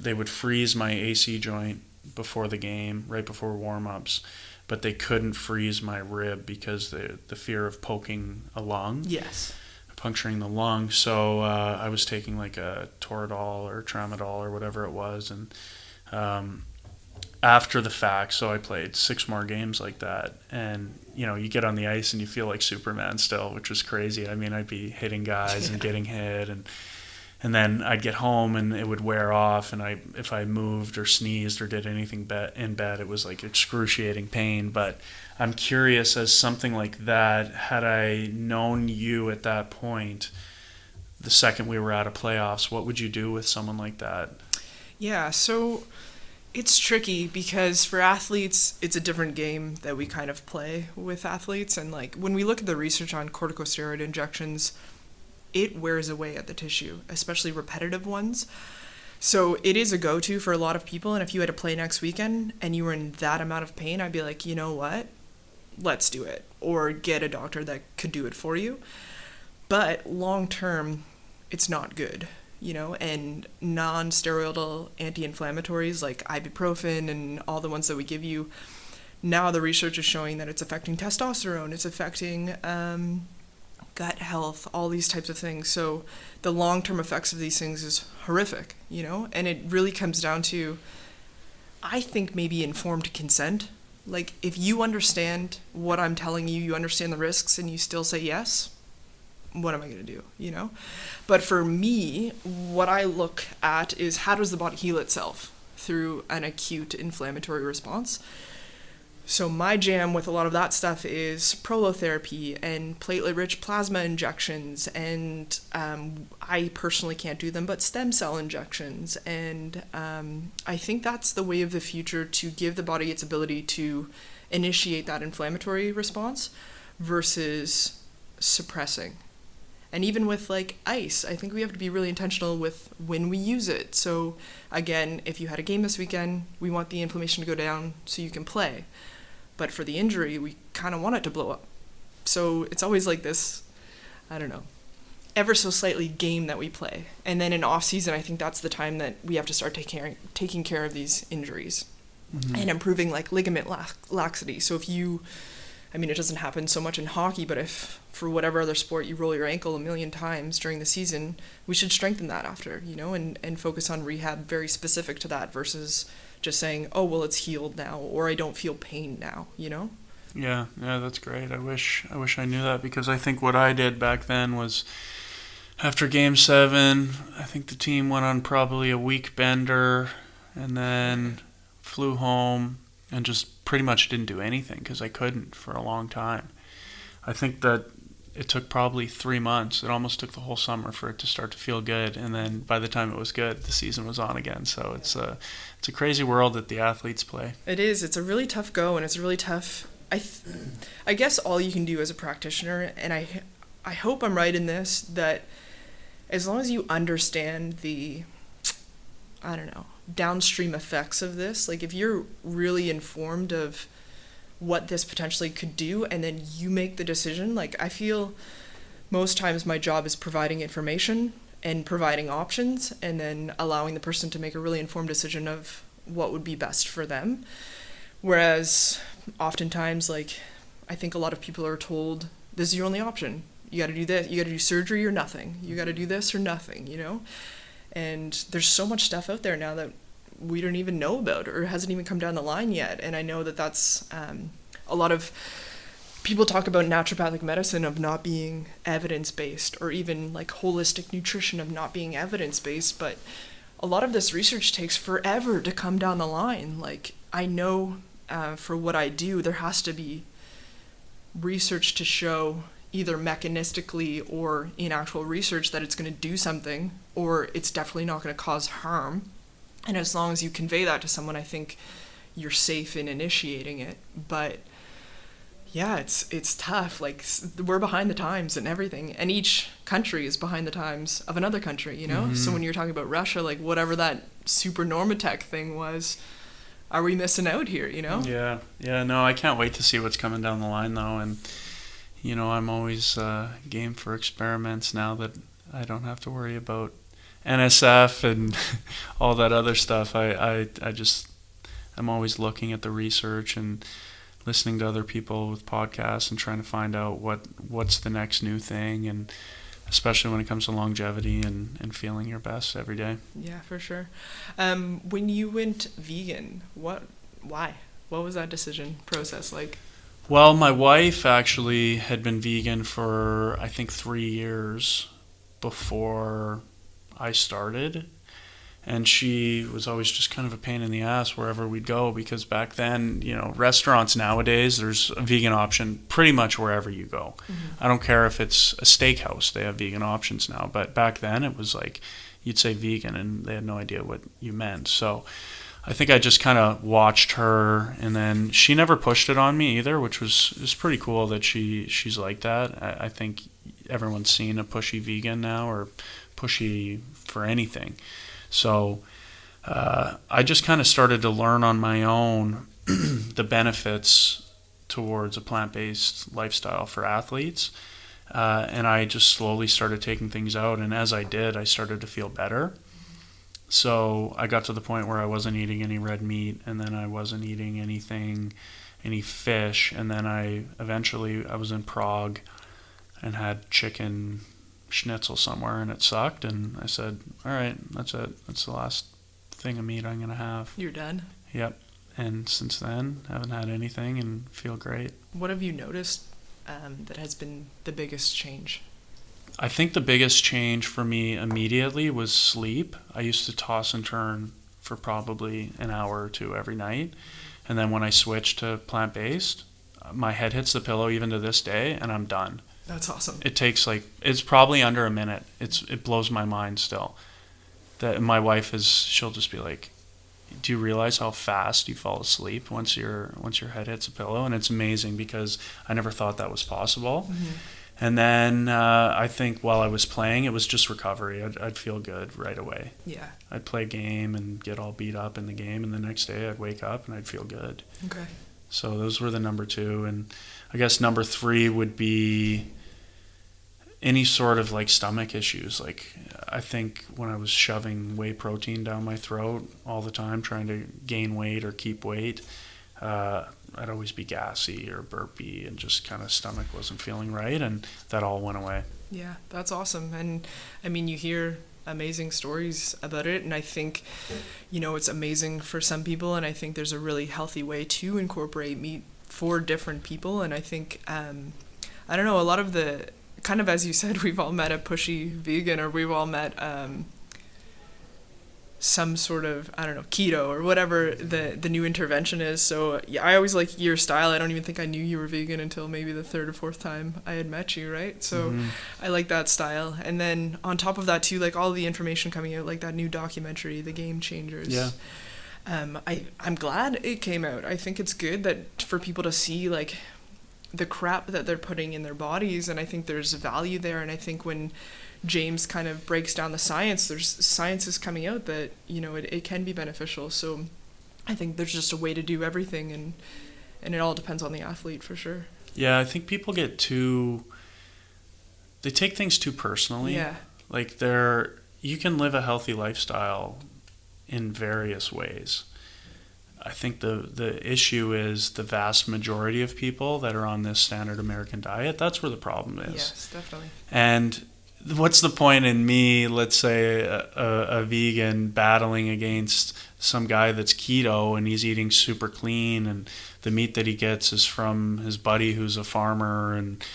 would freeze my AC joint before the game, right before warm-ups, but they couldn't freeze my rib because the fear of poking a lung. Yes. Puncturing the lung. So I was taking like a Toradol or Tramadol or whatever it was, and after the fact, so I played 6 more games like that, and you get on the ice and you feel like Superman still, which was crazy. I mean, I'd be hitting guys and getting hit, and then I'd get home and it would wear off, and if I moved or sneezed or did anything in bed, it was like excruciating pain. But I'm curious, as something like that, had I known you at that point, the second we were out of playoffs, what would you do with someone like that? Yeah, so it's tricky because for athletes, it's a different game that we kind of play with athletes. And like when we look at the research on corticosteroid injections, it wears away at the tissue, especially repetitive ones. So it is a go-to for a lot of people, and if you had to play next weekend and you were in that amount of pain, I'd be like, you know what? Let's do it. Or get a doctor that could do it for you. But long term, it's not good, and non-steroidal anti-inflammatories like ibuprofen and all the ones that we give you, now the research is showing that it's affecting testosterone, it's affecting gut health, all these types of things. So the long-term effects of these things is horrific, and it really comes down to, I think, maybe informed consent. Like, if you understand what I'm telling you, you understand the risks, and you still say yes, what am I going to do, But for me, what I look at is, how does the body heal itself through an acute inflammatory response? So my jam with a lot of that stuff is prolotherapy and platelet-rich plasma injections, and I personally can't do them, but stem cell injections. And I think that's the way of the future, to give the body its ability to initiate that inflammatory response versus suppressing. And even with like ice, I think we have to be really intentional with when we use it. So again, if you had a game this weekend, we want the inflammation to go down so you can play. But for the injury, we kind of want it to blow up. So it's always like this, I don't know, ever so slightly game that we play. And then in off-season, I think that's the time that we have to start taking care of these injuries and improving like ligament laxity. So if it doesn't happen so much in hockey, but if for whatever other sport you roll your ankle 1,000,000 times during the season, we should strengthen that after, and focus on rehab very specific to that versus just saying, oh, well, it's healed now, or I don't feel pain now, Yeah, that's great. I wish I knew that, because I think what I did back then was, after Game 7, I think the team went on probably a week bender and then flew home and just pretty much didn't do anything because I couldn't for a long time. I think that it took probably 3 months. It almost took the whole summer for it to start to feel good, and then by the time it was good, the season was on again. So it's a crazy world that the athletes play. It is. It's a really tough go, and it's really tough. I guess all you can do as a practitioner, and I hope I'm right in this, that as long as you understand the, I don't know, downstream effects of this, like if you're really informed of what this potentially could do, and then you make the decision. Like, I feel most times my job is providing information and providing options, and then allowing the person to make a really informed decision of what would be best for them. Whereas oftentimes, like, I think a lot of people are told, this is your only option. You got to do this. You got to do surgery or nothing. You got to do this or nothing, And there's so much stuff out there now that we don't even know about, or hasn't even come down the line yet. And I know that that's a lot of people talk about naturopathic medicine of not being evidence-based, or even like holistic nutrition of not being evidence-based. But a lot of this research takes forever to come down the line. Like, I know for what I do, there has to be research to show either mechanistically or in actual research that it's going to do something, or it's definitely not going to cause harm. And as long as you convey that to someone, I think you're safe in initiating it. But yeah, it's tough. Like, we're behind the times and everything, and each country is behind the times of another country, So when you're talking about Russia, like, whatever that super Normatec thing was, are we missing out here, Yeah, no, I can't wait to see what's coming down the line, though. And I'm always game for experiments now that I don't have to worry about NSF and all that other stuff. I'm always looking at the research and listening to other people with podcasts and trying to find out what's the next new thing, and especially when it comes to longevity and feeling your best every day. Yeah, for sure. When you went vegan, why? What was that decision process like? Well, my wife actually had been vegan for, I think, 3 years before I started, and she was always just kind of a pain in the ass wherever we'd go, because back then, restaurants nowadays, there's a vegan option pretty much wherever you go. I don't care if it's a steakhouse, they have vegan options now, but back then it was like you'd say vegan and they had no idea what you meant. So I think I just kind of watched her, and then she never pushed it on me either, which was pretty cool that she's like that. I think everyone's seen a pushy vegan now, or pushy for anything. So I just kind of started to learn on my own the benefits towards a plant-based lifestyle for athletes. And I just slowly started taking things out. And as I did, I started to feel better. So I got to the point where I wasn't eating any red meat, and then I wasn't eating any fish. And then I was in Prague and had chicken schnitzel somewhere, and it sucked. And I said, all right, that's it. That's the last thing of meat I'm going to have. You're done? Yep. And since then, haven't had anything and feel great. What have you noticed that has been the biggest change? I think the biggest change for me immediately was sleep. I used to toss and turn for probably an hour or two every night. And then when I switched to plant-based, my head hits the pillow even to this day, and I'm done. That's awesome. It takes it's probably under a minute. It blows my mind still. That my wife she'll just be like, do you realize how fast you fall asleep once your head hits a pillow? And it's amazing because I never thought that was possible. Mm-hmm. And then I think while I was playing, it was just recovery. I'd feel good right away. Yeah. I'd play a game and get all beat up in the game, and the next day I'd wake up and I'd feel good. Okay. So those were the number 2. And I guess number 3 would be any sort of stomach issues. I think when I was shoving whey protein down my throat all the time, trying to gain weight or keep weight, I'd always be gassy or burpy, and just kind of stomach wasn't feeling right, and that all went away. Yeah, that's awesome. And I mean, you hear amazing stories about it, and I think, it's amazing for some people, and I think there's a really healthy way to incorporate meat for different people. And I think, I don't know, a lot of the, kind of as you said, we've all met a pushy vegan, or we've all met some sort of, I don't know, keto or whatever the new intervention is. So yeah, I always like your style. I don't even think I knew you were vegan until maybe the 3rd or 4th time I had met you, right? So I like that style. And then on top of that too, all the information coming out, that new documentary, The Game Changers. Yeah. I'm glad it came out. I think it's good that for people to see the crap that they're putting in their bodies, and I think there's value there. And I think when James kind of breaks down the science, there's science is coming out that it can be beneficial. So I think there's just a way to do everything, and it all depends on the athlete for sure. Yeah, I think people they take things too personally. Yeah. You can live a healthy lifestyle in various ways. I think the issue is the vast majority of people that are on this standard American diet. That's where the problem is. Yes, definitely. And what's the point in me, let's say, a vegan battling against some guy that's keto and he's eating super clean, and the meat that he gets is from his buddy who's a farmer, and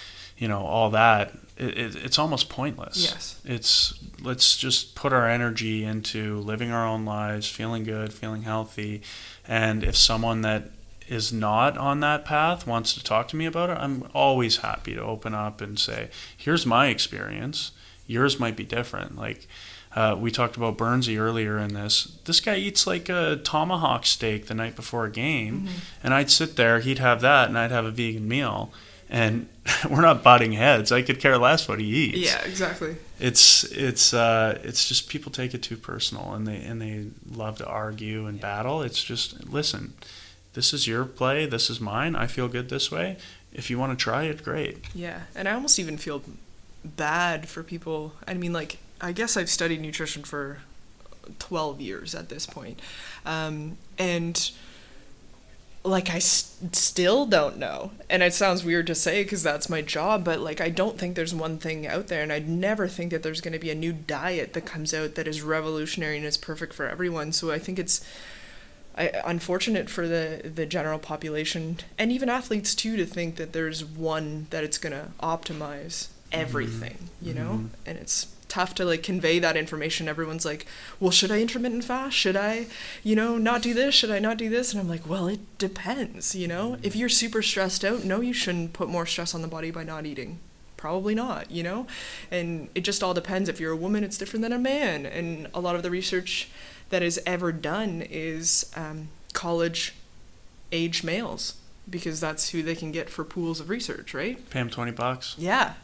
all that. It's almost pointless. Yes. Let's just put our energy into living our own lives, feeling good, feeling healthy. And if someone that is not on that path wants to talk to me about it, I'm always happy to open up and say, here's my experience. Yours might be different. We talked about Burnsy earlier in this. This guy eats a tomahawk steak the night before a game, and I'd sit there, he'd have that, and I'd have a vegan meal. And we're not butting heads. I could care less what he eats. Yeah, exactly. It's just people take it too personal, and they love to argue and battle. It's just, listen, this is your play, this is mine. I feel good this way. If you want to try it, great. Yeah, and I almost even feel bad for people. I mean, I guess I've studied nutrition for 12 years at this point, and I still don't know. And it sounds weird to say because that's my job, but I don't think there's one thing out there, and I'd never think that there's going to be a new diet that comes out that is revolutionary and is perfect for everyone. So I think it's unfortunate for the general population, and even athletes too, to think that there's one that it's going to optimize everything, and it's tough to convey that information. Everyone's like, well, should I intermittent fast? Should I, not do this? Should I not do this? And I'm like, well, it depends, If you're super stressed out, no, you shouldn't put more stress on the body by not eating. Probably not, And it just all depends. If you're a woman, it's different than a man. And a lot of the research that is ever done is college-age males, because that's who they can get for pools of research, right? Pay them $20. Yeah.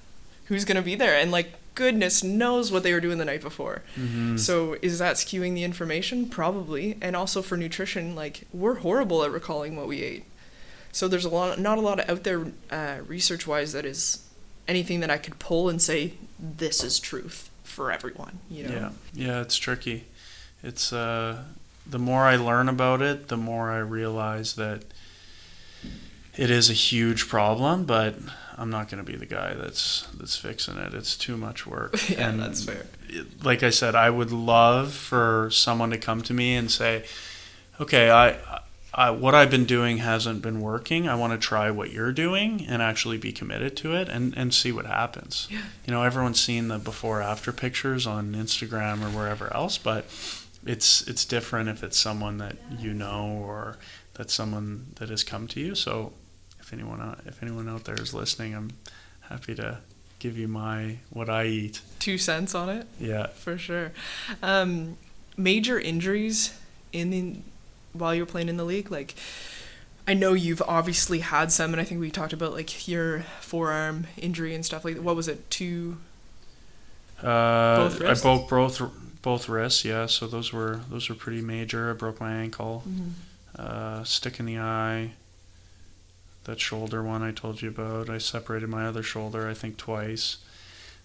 Who's going to be there? And goodness knows what they were doing the night before. Mm-hmm. So is that skewing the information? Probably. And also for nutrition, like, we're horrible at recalling what we ate. So there's not a lot out there research-wise that is anything that I could pull and say, this is truth for everyone, you know? Yeah, it's tricky. It's the more I learn about it, the more I realize that it is a huge problem, but I'm not going to be the guy that's fixing it. It's too much work. Yeah, and that's fair. Like I said, I would love for someone to come to me and say, okay, I what I've been doing hasn't been working. I want to try what you're doing and actually be committed to it and see what happens. Yeah. You know, everyone's seen the before after pictures on Instagram or wherever else, but it's different if it's someone that you know or that's someone that has come to you. So if anyone out there is listening, I'm happy to give you what I eat. 2 cents on it? Yeah. For sure. Major injuries while you're playing in the league, like, I know you've obviously had some, and I think we talked about, like, your forearm injury and stuff like that. What was it, both wrists? I broke both wrists, yeah, so those were pretty major. I broke my ankle, stick in the eye, that shoulder one I told you about. I separated my other shoulder, I think, twice.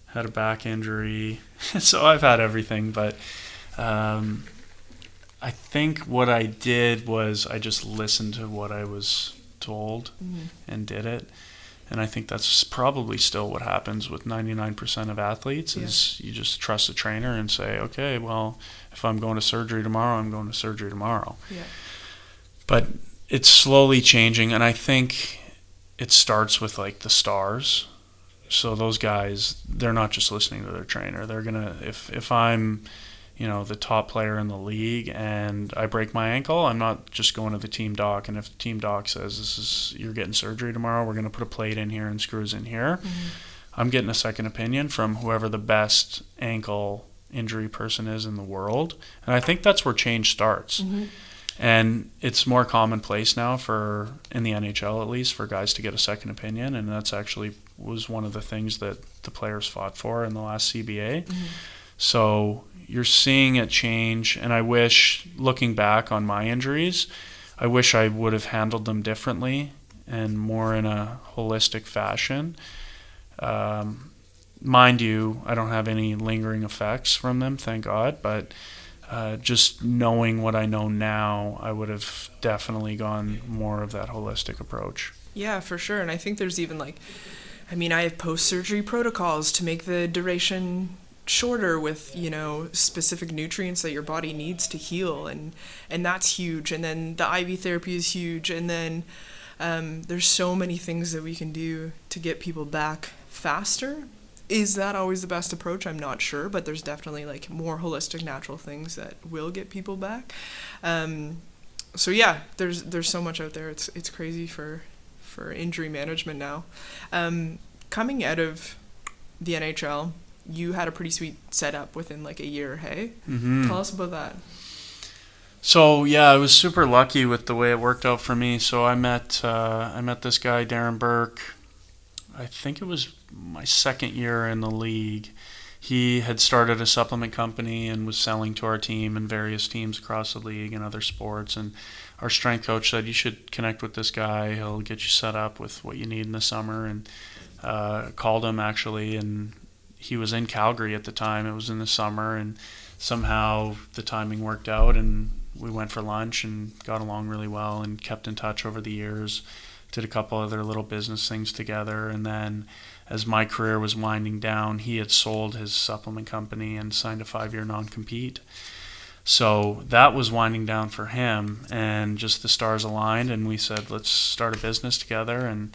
Had a back injury. So I've had everything, but I think what I did was I just listened to what I was told and did it. And I think that's probably still what happens with 99% of athletes is you just trust the trainer and say, okay, well, if I'm going to surgery tomorrow, I'm going to surgery tomorrow. Yeah. But it's slowly changing, and I think it starts with, like, the stars. So those guys, they're not just listening to their trainer. They're going to, if I'm, you know, the top player in the league and I break my ankle, I'm not just going to the team doc. And if the team doc says, you're getting surgery tomorrow, we're going to put a plate in here and screws in here, I'm getting a second opinion from whoever the best ankle injury person is in the world. And I think that's where change starts. And it's more commonplace now in the NHL at least, for guys to get a second opinion. And that's actually was one of the things that the players fought for in the last CBA. So you're seeing it change, and I wish, looking back on my injuries, I wish I would have handled them differently and more in a holistic fashion. Mind you, I don't have any lingering effects from them, thank God, but just knowing what I know now, I would have definitely gone more of that holistic approach. Yeah, for sure. And I think there's even, like, I mean, I have post-surgery protocols to make the duration shorter with, you know, specific nutrients that your body needs to heal, and that's huge. And then the IV therapy is huge, and then there's so many things that we can do to get people back faster. Is that always the best approach? I'm not sure, but there's definitely, like, more holistic, natural things that will get people back. So yeah, there's so much out there. It's crazy for injury management now. Coming out of the NHL, you had a pretty sweet setup within, like, a year, hey? Tell us about that. So yeah, I was super lucky with the way it worked out for me. So I met this guy, Darren Burke. I think it was my second year in the league. He had started a supplement company and was selling to our team and various teams across the league and other sports. And our strength coach said, you should connect with this guy. He'll get you set up with what you need in the summer. And called him, actually, and he was in Calgary at the time. It was in the summer, and somehow the timing worked out, and we went for lunch and got along really well and kept in touch over the years. Did a couple other little business things together, and then as my career was winding down, he had sold his supplement company and signed a 5-year non-compete. So that was winding down for him, and just the stars aligned, and we said, let's start a business together. And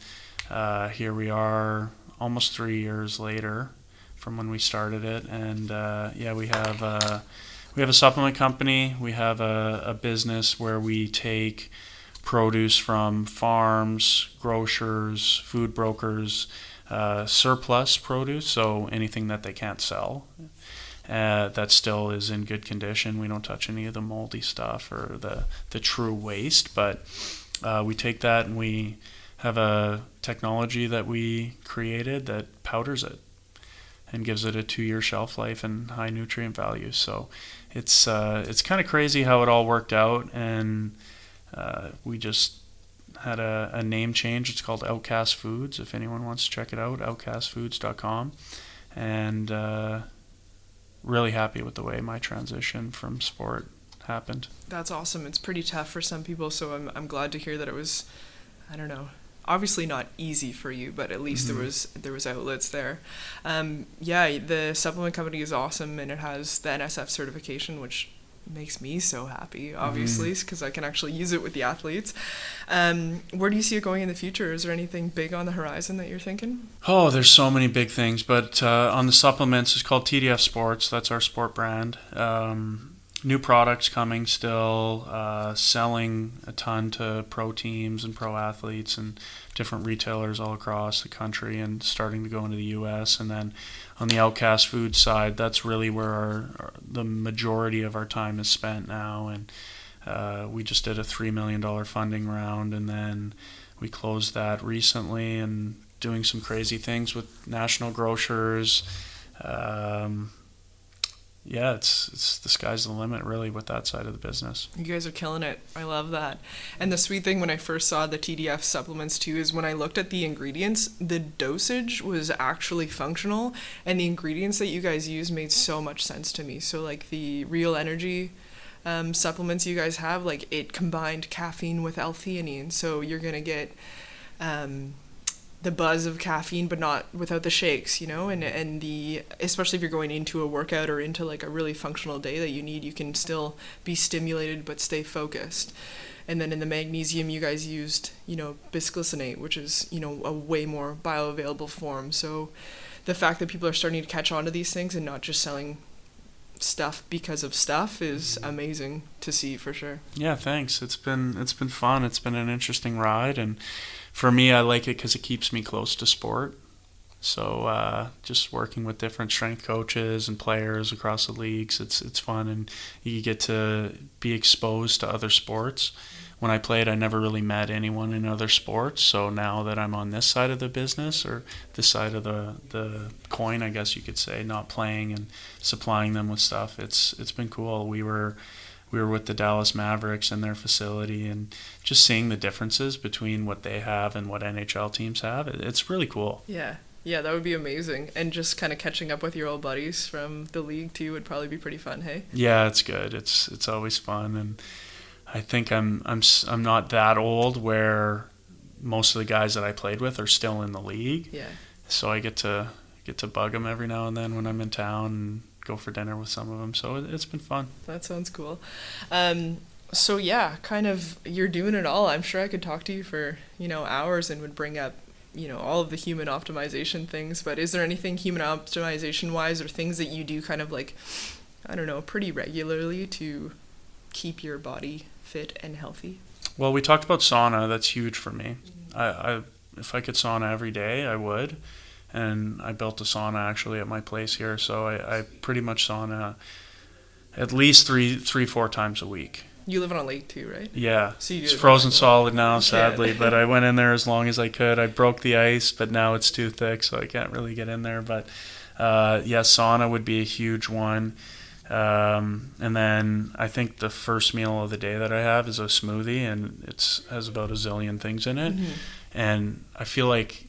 here we are almost 3 years later from when we started it. And we have a supplement company. We have a business where we take produce from farms, grocers, food brokers, surplus produce, so anything that they can't sell that still is in good condition. We don't touch any of the moldy stuff or the true waste, but we take that and we have a technology that we created that powders it. and gives it a 2-year shelf life and high nutrient value. So it's kind of crazy how it all worked out, and we just had a name change. It's called Outcast Foods. If anyone wants to check it out, outcastfoods.com. And really happy with the way my transition from sport happened. That's awesome. It's pretty tough for some people, so I'm glad to hear that it was, I don't know, obviously not easy for you, but at least there was outlets there. The supplement company is awesome, and it has the NSF certification, which makes me so happy, obviously, because I can actually use it with the athletes. Where do you see it going in the future? Is there anything big on the horizon that you're thinking? Oh, there's so many big things, but on the supplements, it's called TDF Sports. That's our sport brand. New products coming still, selling a ton to pro teams and pro athletes and different retailers all across the country, and starting to go into the U.S. And then on the Outcast Food side, that's really where the majority of our time is spent now. And we just did a $3 million funding round, and then we closed that recently, and doing some crazy things with national grocers. It's the sky's the limit, really, with that side of the business. You guys are killing it. I love that. And the sweet thing when I first saw the TDF supplements too is when I looked at the ingredients, the dosage was actually functional, and the ingredients that you guys use made so much sense to me. So like the Real Energy supplements you guys have, like it combined caffeine with L-theanine, so you're gonna get the buzz of caffeine, but not without the shakes, and the, especially if you're going into a workout or into like a really functional day that you can still be stimulated but stay focused. And then in the magnesium, you guys used, bisglycinate, which is, a way more bioavailable form. So the fact that people are starting to catch on to these things and not just selling stuff because of stuff is amazing to see, for sure. Yeah, thanks. It's been fun. It's been an interesting ride, and for me, I like it because it keeps me close to sport. So just working with different strength coaches and players across the leagues, it's fun, and you get to be exposed to other sports. When I played, I never really met anyone in other sports. So now that I'm on this side of the business, or this side of the coin, I guess you could say, not playing and supplying them with stuff, it's been cool. We were with the Dallas Mavericks in their facility, and just seeing the differences between what they have and what NHL teams have, it's really cool. Yeah, that would be amazing. And just kind of catching up with your old buddies from the league too would probably be pretty fun, hey? Yeah, it's good. It's always fun, and I think I'm not that old where most of the guys that I played with are still in the league. Yeah. So I get to bug them every now and then when I'm in town, and go for dinner with some of them. So it's been fun. That sounds cool. So yeah, kind of you're doing it all. I'm sure I could talk to you for, hours and would bring up, all of the human optimization things. But is there anything human optimization wise, or things that you do kind of like, I don't know, pretty regularly to keep your body fit and healthy? Well, we talked about sauna. That's huge for me. If I could sauna every day, I would. And I built a sauna actually at my place here, so I pretty much sauna at least 3-4 times a week. You live on a lake too, right? Yeah. So it's frozen solid now, sadly, but I went in there as long as I could. I broke the ice, but now it's too thick, so I can't really get in there. But sauna would be a huge one. And then I think the first meal of the day that I have is a smoothie, and it has about a zillion things in it. Mm-hmm. And I feel like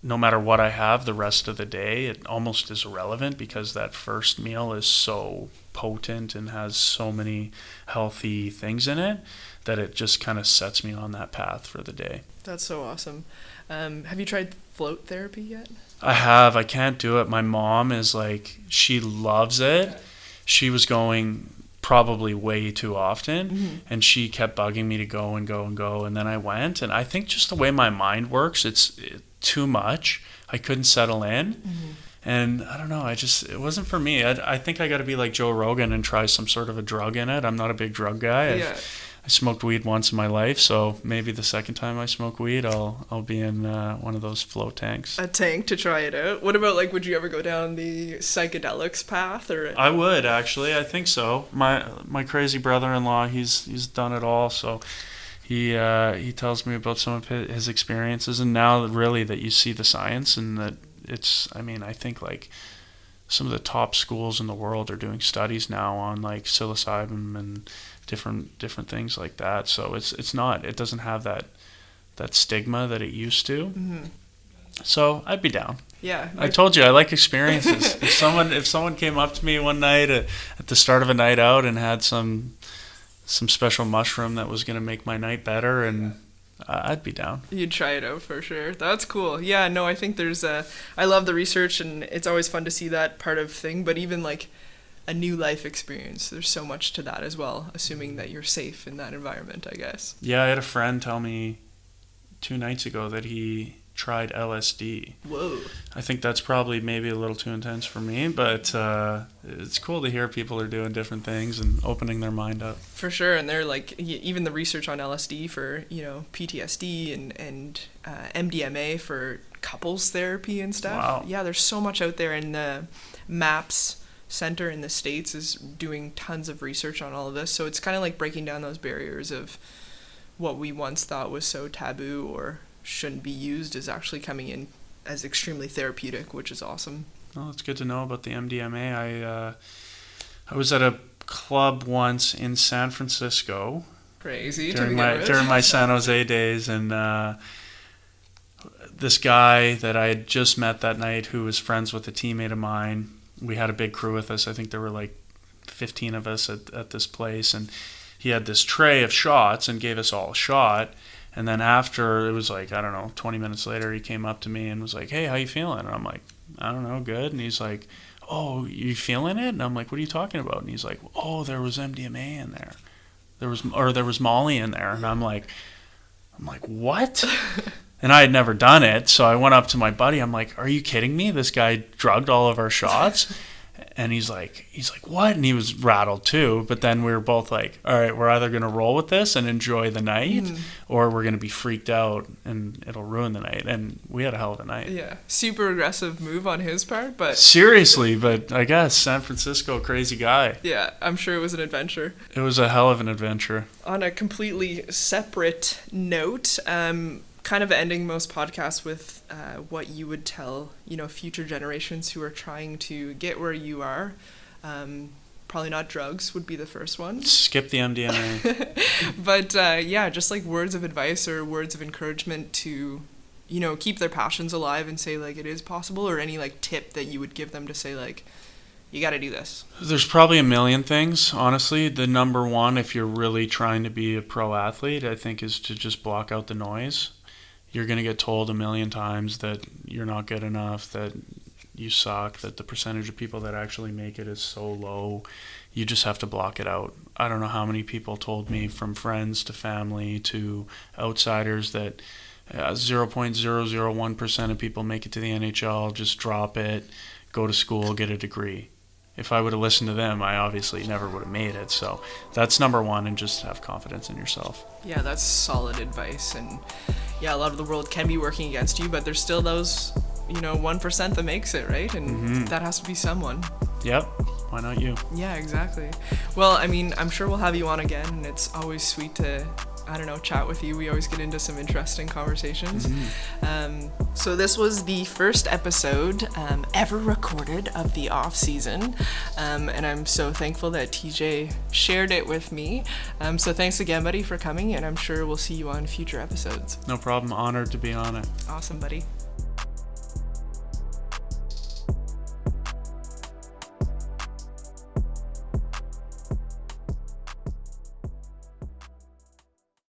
no matter what I have the rest of the day, it almost is irrelevant, because that first meal is so potent and has so many healthy things in it that it just kind of sets me on that path for the day. That's so awesome. Have you tried float therapy yet? I have. I can't do it. My mom is like, she loves it. She was going probably way too often, mm-hmm. and she kept bugging me to go and go and go, and then I went, and I think just the way my mind works, it's too much. I couldn't settle in, mm-hmm. and I don't know, it wasn't for me. I think I got to be like Joe Rogan and try some sort of a drug in it. I'm not a big drug guy. Yeah. I smoked weed once in my life, so maybe the second time I smoke weed, I'll be in one of those float tanks. A tank to try it out. What about, like, would you ever go down the psychedelics path? Or I would, actually. I think so. My crazy brother-in-law, he's done it all, so he tells me about some of his experiences, and now really that you see the science and that I mean, I think like some of the top schools in the world are doing studies now on like psilocybin and different things like that. So it doesn't have that stigma that it used to. Mm-hmm. So I'd be down. Yeah. I told you I like experiences. if someone came up to me one night at the start of a night out and had some special mushroom that was going to make my night better, and I'd be down. You'd try it out for sure. That's cool. Yeah, no, I think I love the research, and it's always fun to see that part of thing, but even like a new life experience, there's so much to that as well, assuming that you're safe in that environment, I guess. Yeah, I had a friend tell me 2 nights ago that he tried LSD. Whoa. I think that's probably maybe a little too intense for me, but it's cool to hear people are doing different things and opening their mind up. For sure, and they're like, even the research on LSD for, PTSD and MDMA for couples therapy and stuff. Wow. Yeah, there's so much out there, and the MAPS Center in the States is doing tons of research on all of this, so it's kind of like breaking down those barriers of what we once thought was so taboo or shouldn't be used is actually coming in as extremely therapeutic, which is awesome. Well, it's good to know about the MDMA. I was at a club once in San Francisco. Crazy. During my San Jose days, and this guy that I had just met that night, who was friends with a teammate of mine, we had a big crew with us. I think there were like 15 of us at this place, and he had this tray of shots and gave us all a shot. And then after, it was like, I don't know, 20 minutes later, he came up to me and was like, "Hey, how you feeling?" And I'm like, "I don't know, good." And he's like, "Oh, you feeling it?" And I'm like, "What are you talking about?" And he's like, "Oh, there was MDMA in there. There was Molly in there." And I'm like, "What?" And I had never done it, so I went up to my buddy. I'm like, "Are you kidding me? This guy drugged all of our shots?" And he's like, "What?" And he was rattled too. But then we were both like, "All right, we're either going to roll with this and enjoy the night, or we're going to be freaked out and it'll ruin the night." And we had a hell of a night. Yeah, super aggressive move on his part, but seriously, but I guess San Francisco, crazy guy. Yeah, I'm sure it was an adventure. It was a hell of an adventure. On a completely separate note, kind of ending most podcasts with what you would tell, future generations who are trying to get where you are. Probably not drugs would be the first one. Skip the MDMA. But just like words of advice or words of encouragement to, keep their passions alive and say like it is possible, or any like tip that you would give them to say like, you got to do this. There's probably a million things, honestly. The number one, if you're really trying to be a pro athlete, I think is to just block out the noise. You're going to get told a million times that you're not good enough, that you suck, that the percentage of people that actually make it is so low. You just have to block it out. I don't know how many people told me, from friends to family to outsiders, that 0.001% of people make it to the NHL, just drop it, go to school, get a degree. If I would have listened to them, I obviously never would have made it. So that's number one, and just have confidence in yourself. Yeah, that's solid advice. And yeah, a lot of the world can be working against you, but there's still those, 1% that makes it, right? And that has to be someone. Yep. Why not you? Yeah, exactly. Well, I mean, I'm sure we'll have you on again, and it's always sweet to, chat with you. We always get into some interesting conversations. So this was the first episode ever recorded of the Offseason, and I'm so thankful that TJ shared it with me. So thanks again, buddy, for coming, and I'm sure we'll see you on future episodes. No problem. Honored to be on it. Awesome, buddy.